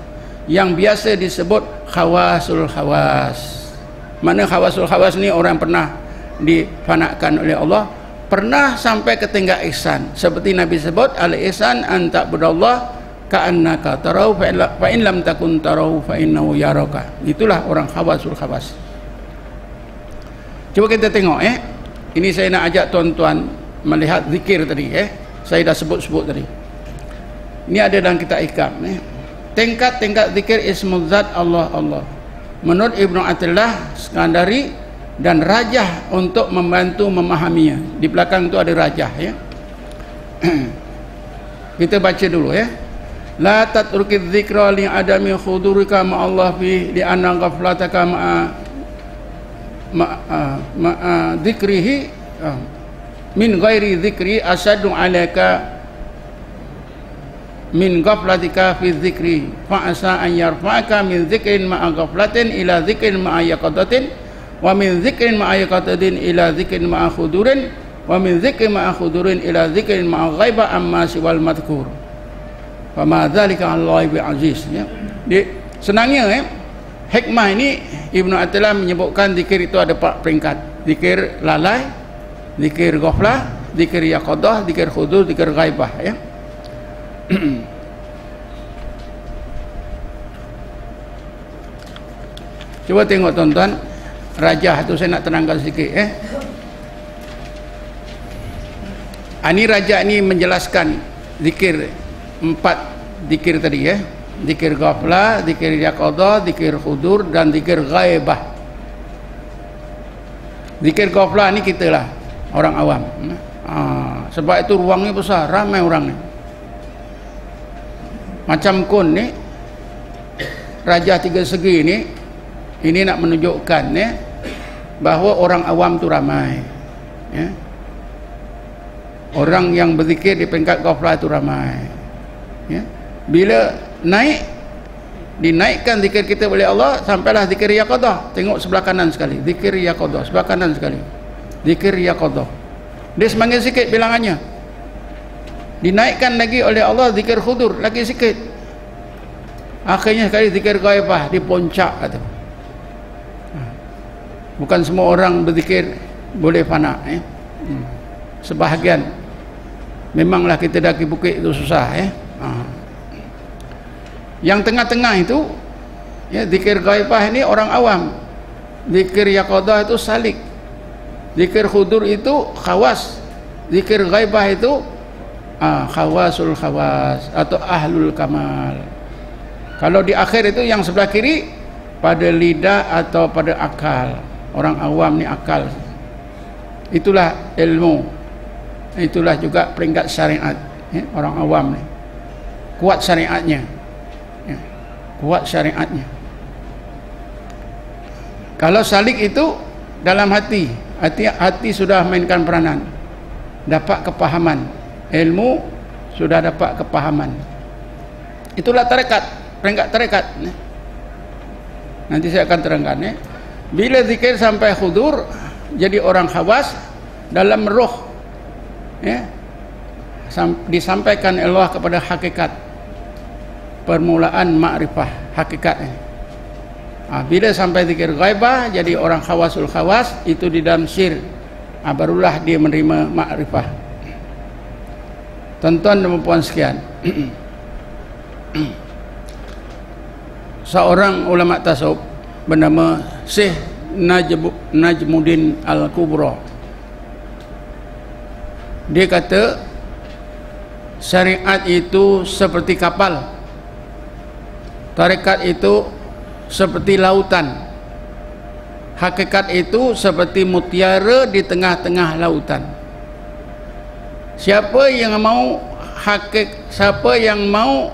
[SPEAKER 1] yang biasa disebut khawasul khawas. Mana khawasul khawas ni orang pernah difanakkan oleh Allah, pernah sampai ke tingkat ihsan. Seperti Nabi sebut, al-ihsan an ta'budallah ka'annaka tarahu fa in lam takun tarahu fa innahu yaraka. Itulah orang khawasul khawas. Cuba kita tengok, ini saya nak ajak tuan-tuan melihat zikir tadi, saya dah sebut-sebut tadi. Ini ada dalam kitab Ihkam, tingkat-tingkat zikir ismul zat Allah. Menurut Ibnu Attillah Skandari dan rajah untuk membantu memahaminya. Di belakang itu ada rajah, ya. Kita baca dulu, ya. La tatrukiz dzikra li adami khudurika ma Allah fi li anna ghaflataka ma dzikrihi min ghairi dzikri asaddu alaika min ghaflatika fi dzikri fa asa an yarfa'aka min dzikrin ma'a ghaflatin ila dzikrin ma'a yaqadatin wa min dzikrin ma'a yaqadatin ila dzikrin ma'a khudurin wa min dzikrin ma'a khudurin ila dzikrin ma'a ghaiba amma siwal madhkur fa ma dzalika 'alallahi bi'aziz, ya. Senangnya, hikmah ini Ibnu Attillah menyebutkan zikir itu ada 4 peringkat. Zikir lalai, zikir ghaflah, zikir yaqadah, zikir khudur, zikir ghaibah, ya. Coba tengok tuan-tuan, rajah itu saya nak terangkan sedikit, Ini rajah ini menjelaskan zikir 4 zikir tadi, zikir ghaflah, zikir yaqadah, zikir khudur dan zikir ghaibah. Zikir ghaflah ni kita lah, orang awam. Sebab itu ruangnya besar, ramai orang ni. Macam kun ni, rajah 3 segi ni, ini nak menunjukkan, bahawa orang awam tu ramai, ya. Orang yang berzikir di peringkat ghaflah tu ramai, ya. Bila dinaikkan zikir kita oleh Allah, sampailah zikir yaqadah. Tengok sebelah kanan sekali, zikir yaqadah, sebelah kanan sekali, zikir yaqadah. Dia semakin sikit bilangannya. Dinaikkan lagi oleh Allah zikir khudur, lagi sikit. Akhirnya sekali zikir ghaibah di puncak kata. Bukan semua orang berzikir boleh fana sebahagian. Memanglah kita daki bukit itu susah Yang tengah-tengah itu ya, zikir ghaibah ini orang awam. Zikir yaqadah itu salik. Zikir khudur itu khawas. Zikir ghaibah itu khawasul khawas atau ahlul kamal. Kalau di akhir itu yang sebelah kiri pada lidah atau pada akal. Orang awam ni akal. Itulah ilmu. Itulah juga peringkat syariat ya, orang awam ni. Kuat syariatnya ya, kuat syariatnya. Kalau salik itu dalam hati. Hati sudah mainkan peranan, dapat kepahaman, ilmu sudah dapat kepahaman. Itulah tarekat, peringkat tarekat ya. Nanti saya akan terangkan ya. Bila zikir sampai khudur, jadi orang khawas dalam roh ya, disampaikan Allah kepada hakikat, permulaan makrifah hakikatnya. Bila sampai zikir ghaibah jadi orang khawasul khawas, itu di dalam sir, barulah dia menerima makrifah. Tuan-tuan dan puan sekalian, seorang ulama tasawuf bernama Syekh Najmuddin Al-Kubra, dia kata syariat itu seperti kapal, tarekat itu seperti lautan, hakikat itu seperti mutiara di tengah-tengah lautan. Siapa yang mau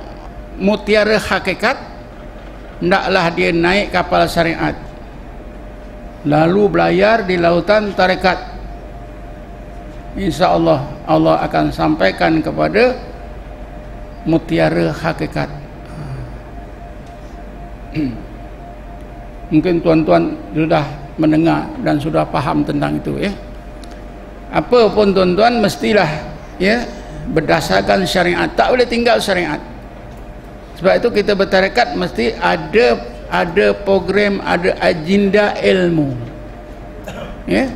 [SPEAKER 1] mutiara hakikat, hendaklah dia naik kapal syariat lalu belayar di lautan tarekat. InsyaAllah Allah akan sampaikan kepada mutiara hakikat. Mungkin tuan-tuan sudah mendengar dan sudah faham tentang itu ya. Apa pun tuan-tuan mestilah ya berdasarkan syariat, tak boleh tinggal syariat. Sebab itu kita bertarekat mesti ada program, ada agenda ilmu ya.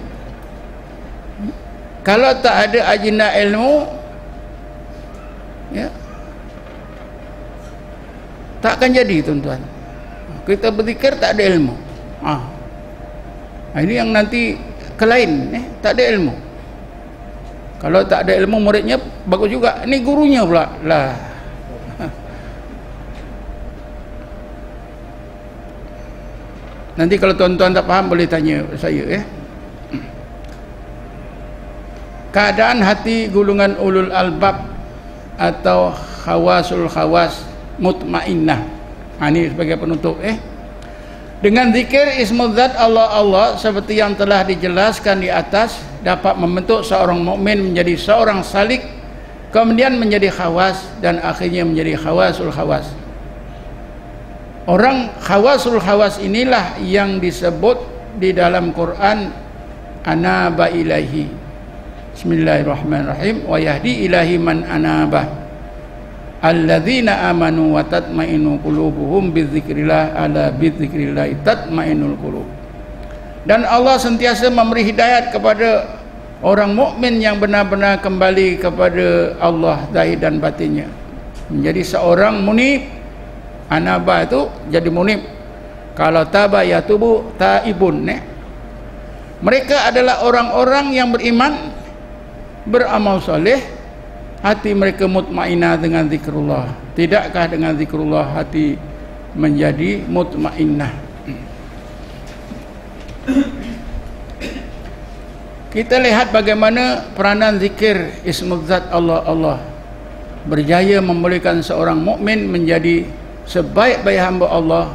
[SPEAKER 1] Kalau tak ada agenda ilmu ya, tak akan jadi tuan-tuan. Kita berzikir tak ada ilmu. Ini yang nanti kelain tak ada ilmu. Kalau tak ada ilmu muridnya bagus juga, ini gurunya pula lah. Nanti kalau tuan-tuan tak faham boleh tanya saya ya. Keadaan hati golongan ulul albab atau khawasul khawas mutmainnah. Ini sebagai penutup dengan zikir ismudzat Allah seperti yang telah dijelaskan di atas, dapat membentuk seorang mukmin menjadi seorang salik, kemudian menjadi khawas, dan akhirnya menjadi khawasul khawas. Orang khawasul khawas inilah yang disebut di dalam Quran anaba ilaihi. Bismillahirrahmanirrahim. Wa yahdi ilahi man anaba alladzina amanu wa tatmainu qulubuhum bidzikrillah ala bidzikrillah tatmainul qulub. Dan Allah sentiasa memberi hidayat kepada orang mukmin yang benar-benar kembali kepada Allah zahir dan batinnya, menjadi seorang munib. Anaba itu jadi munib. Kalau taba yatubu taibun mereka adalah orang-orang yang beriman, beramal soleh, hati mereka mutmainah dengan zikrullah. Tidakkah dengan zikrullah hati menjadi mutmainah? Kita lihat bagaimana peranan zikir ismudzat Allah berjaya membolehkan seorang mukmin menjadi sebaik-baik hamba Allah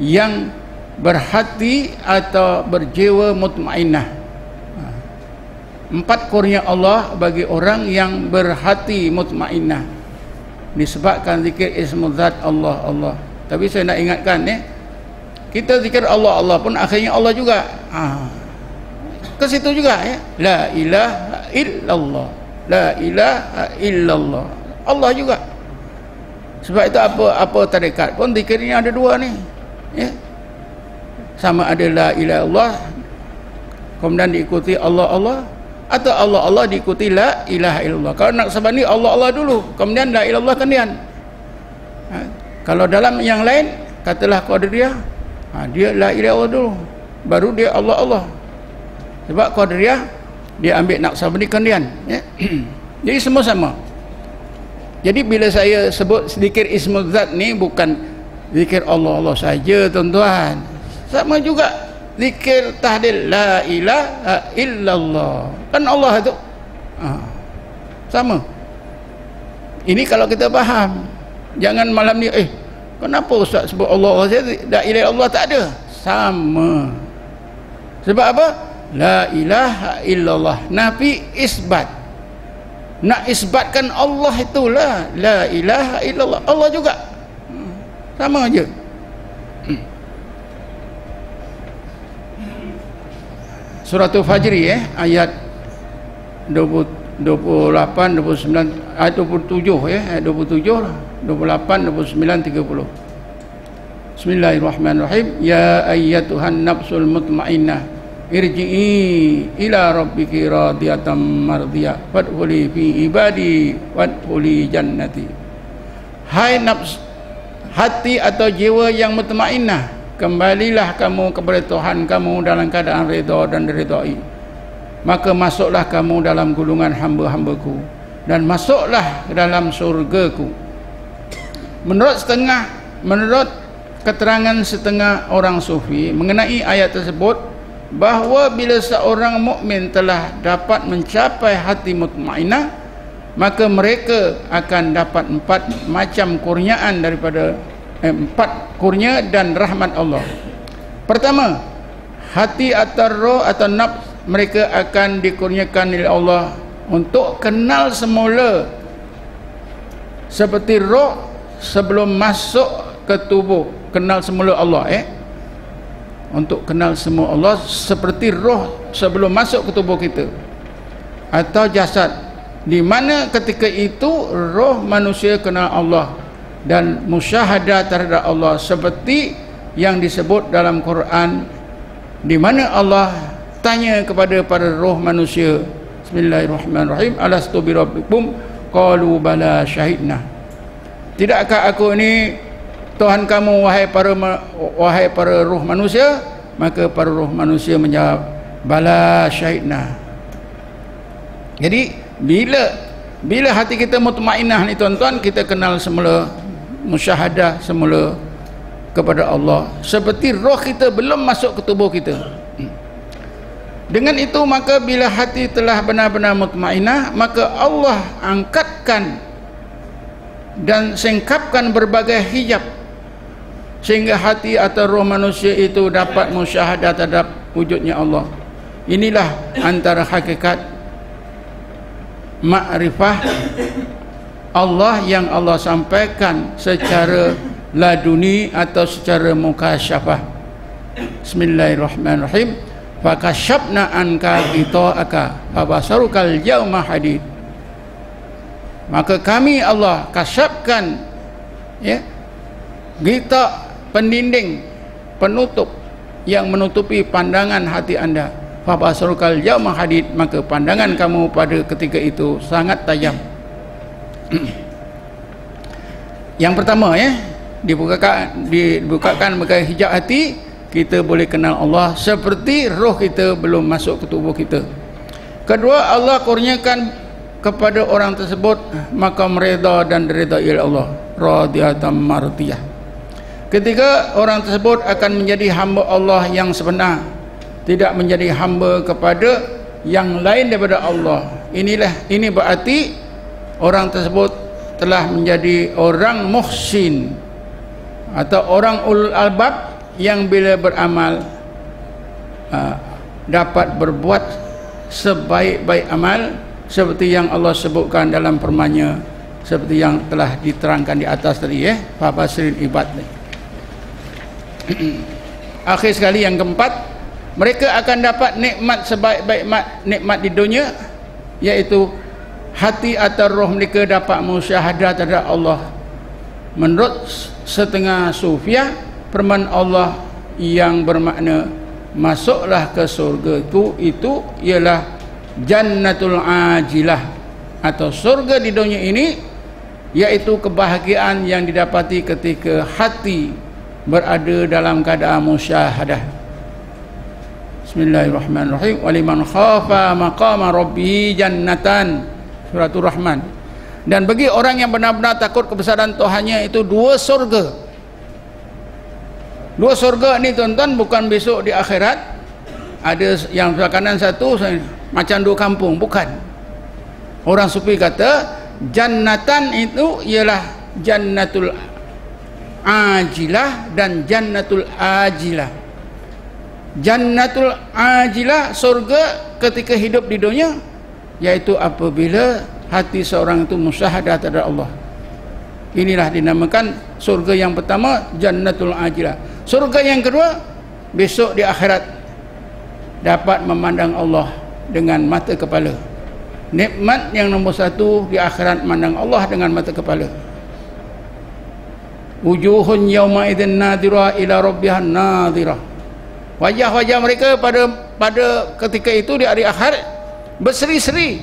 [SPEAKER 1] yang berhati atau berjiwa mutmainah. 4 kurnia Allah bagi orang yang berhati mutmainah disebabkan zikir ismudzat Allah. Tapi saya nak ingatkan kita zikir Allah pun akhirnya Allah juga ke situ juga ya. La ilaha illallah, la ilaha illallah, Allah juga. Sebab itu apa tarekat pun zikirnya ada dua ni, ya. Sama ada la ilaha illallah kemudian diikuti Allah atau Allah diikuti la ilaha illallah. Kalau nak sabani Allah dulu kemudian la ilallah kemudian. Kalau dalam yang lain katalah Qadariyah, dia la ilaha illallah dulu baru dia Allah. Sebab Qadariyah dia ambil nak sabani kemudian, ya. Jadi semua sama. Jadi bila saya sebut zikir ismul zat ni bukan zikir Allah saja, tuan-tuan. Sama juga zikir tahlil la ilaha illallah. Kan Allah itu. Sama. Ini kalau kita faham. Jangan malam ni kenapa ustaz sebut Allah saja, la ilaha illallah tak ada. Sama. Sebab apa? La ilaha illallah. Nafi isbat. Nak isbatkan Allah itulah la ilaha illallah. Allah juga. Sama aja. Suratul Fajri ayat 28, 29, ayat 27 ayat 27, 28, 29, 30. Bismillahirrahmanirrahim. Ya ayyatuhan nafsul mutmainnah irji'i ila rabbiki radiyatan mardiyah fadkhuli fi ibadi wadkhuli jannati. Hai nafs, hati atau jiwa yang mutmainnah, kembalilah kamu kepada Tuhan kamu dalam keadaan redha dan diridai. Maka masuklah kamu dalam gulungan hamba-hambaku dan masuklah ke dalam surgaku. Menurut keterangan setengah orang sufi mengenai ayat tersebut, bahawa bila seorang mukmin telah dapat mencapai hati mutmainnah, maka mereka akan dapat 4 macam kurniaan daripada 4 kurnia dan rahmat Allah. Pertama, hati atau roh atau nafs mereka akan dikurniakan oleh Allah untuk kenal semula seperti roh sebelum masuk ke tubuh. Kenal semula Allah, untuk kenal semua Allah seperti roh sebelum masuk ke tubuh kita atau jasad, di mana ketika itu roh manusia kenal Allah dan musyahadah terhadap Allah seperti yang disebut dalam Quran, di mana Allah tanya kepada para roh manusia, Bismillahirrahmanirrahim, alastu bi rabbikum qalu bala syahidna. Tidakkah aku ini Tuhan kamu wahai para roh manusia? Maka para roh manusia menjawab bala syahidna. Jadi bila hati kita mutmainnah ni tuan-tuan, kita kenal semula, musyahadah semula kepada Allah seperti roh kita belum masuk ke tubuh kita. Dengan itu maka bila hati telah benar-benar mutmainnah, maka Allah angkatkan dan singkapkan berbagai hijab sehingga hati atau roh manusia itu dapat musyahadah terhadap wujudnya Allah. Inilah antara hakikat makrifah Allah yang Allah sampaikan secara laduni atau secara mukasyafah. Bismillahirrahmanirrahim. Fakasyafna anka ghita'aka fabasarukal yawma hadid. Maka kami Allah kasyafkan, ghita' pendinding, penutup yang menutupi pandangan hati anda. Fabasarukal yawma hadid, maka pandangan kamu pada ketika itu sangat tajam. Yang pertama, dibukakan berbagai hijab hati, kita boleh kenal Allah seperti roh kita belum masuk ke tubuh kita. Kedua, Allah kurniakan kepada orang tersebut maqam redha dan diridai Allah, radiyatan mardiyah. Ketiga, orang tersebut akan menjadi hamba Allah yang sebenar, tidak menjadi hamba kepada yang lain daripada Allah. Ini berarti orang tersebut telah menjadi orang muhsin atau orang ulul albab yang bila beramal dapat berbuat sebaik-baik amal seperti yang Allah sebutkan dalam firman-Nya, seperti yang telah diterangkan di atas tadi, Fabasiril ibad. Akhir sekali, yang keempat, mereka akan dapat nikmat sebaik-baik nikmat di dunia, yaitu hati atau roh mereka dapat musyahadah terhadap Allah Menurut setengah sufiah, firman Allah yang bermakna masuklah ke surga itu ialah jannatul ajilah, atau surga di dunia ini, iaitu kebahagiaan yang didapati ketika hati berada dalam keadaan musyahadah. Bismillahirrahmanirrahim. Waliman khafa maqama rabbih jannatan, suratul Rahman. Dan bagi orang yang benar-benar takut kebesaran Tuhannya, itu dua surga. Dua surga ni tuan-tuan bukan besok di akhirat ada yang sebelah kanan satu macam dua kampung, bukan. Orang sufi kata jannatan itu ialah jannatul ajilah dan jannatul ajilah. Jannatul ajilah, surga ketika hidup di dunia, yaitu apabila hati seorang itu musyahadah terhadap Allah. Inilah dinamakan surga yang pertama, jannatul ajilah. Surga yang kedua, besok di akhirat dapat memandang Allah dengan mata kepala. Nikmat yang nombor satu di akhirat, memandang Allah dengan mata kepala. Wujuhun yawma idzin nadhirah ila rabbiha nadhirah. Wajah-wajah mereka pada ketika itu di hari akhirat berseri-seri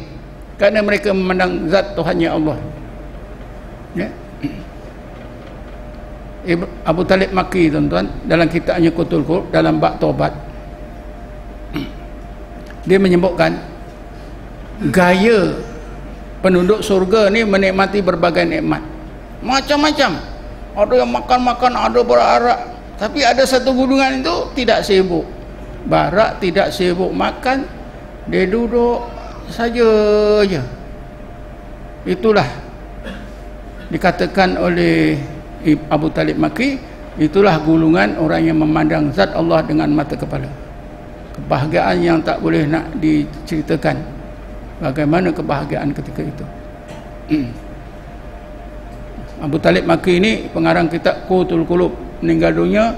[SPEAKER 1] kerana mereka memandang zat Tuhannya Allah. Ya. Abu Talib Maki tuan-tuan dalam kitabnya Qutul Qulub, dalam bab taubat, dia menyebutkan gaya penduduk surga ni menikmati berbagai nikmat macam-macam. Ada yang makan-makan, ada berarak, tapi ada satu golongan itu tidak sibuk barak, tidak sibuk makan, dia duduk saja je. Itulah dikatakan oleh Abu Talib Maki, itulah golongan orang yang memandang zat Allah dengan mata kepala. Kebahagiaan yang tak boleh nak diceritakan. Bagaimana kebahagiaan ketika itu. Abu Talib Maki ini pengarang kitab Qutul Qulub, meninggal dunia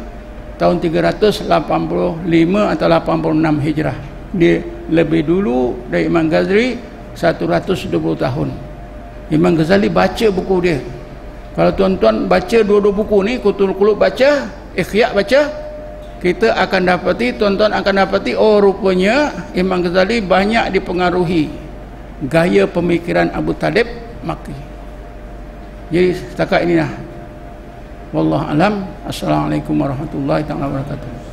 [SPEAKER 1] tahun 385 atau 86 Hijrah. Dia lebih dulu dari Imam Ghazali 120 tahun. Imam Ghazali baca buku dia. Kalau tuan-tuan baca dua-dua buku ni, Qutul Qulub baca, Ikhya baca, kita akan dapati, tuan-tuan akan dapati, oh rupanya Imam Ghazali banyak dipengaruhi gaya pemikiran Abu Talib Maki. Jadi setakat inilah. Wallahu alam. Assalamualaikum warahmatullahi wabarakatuh.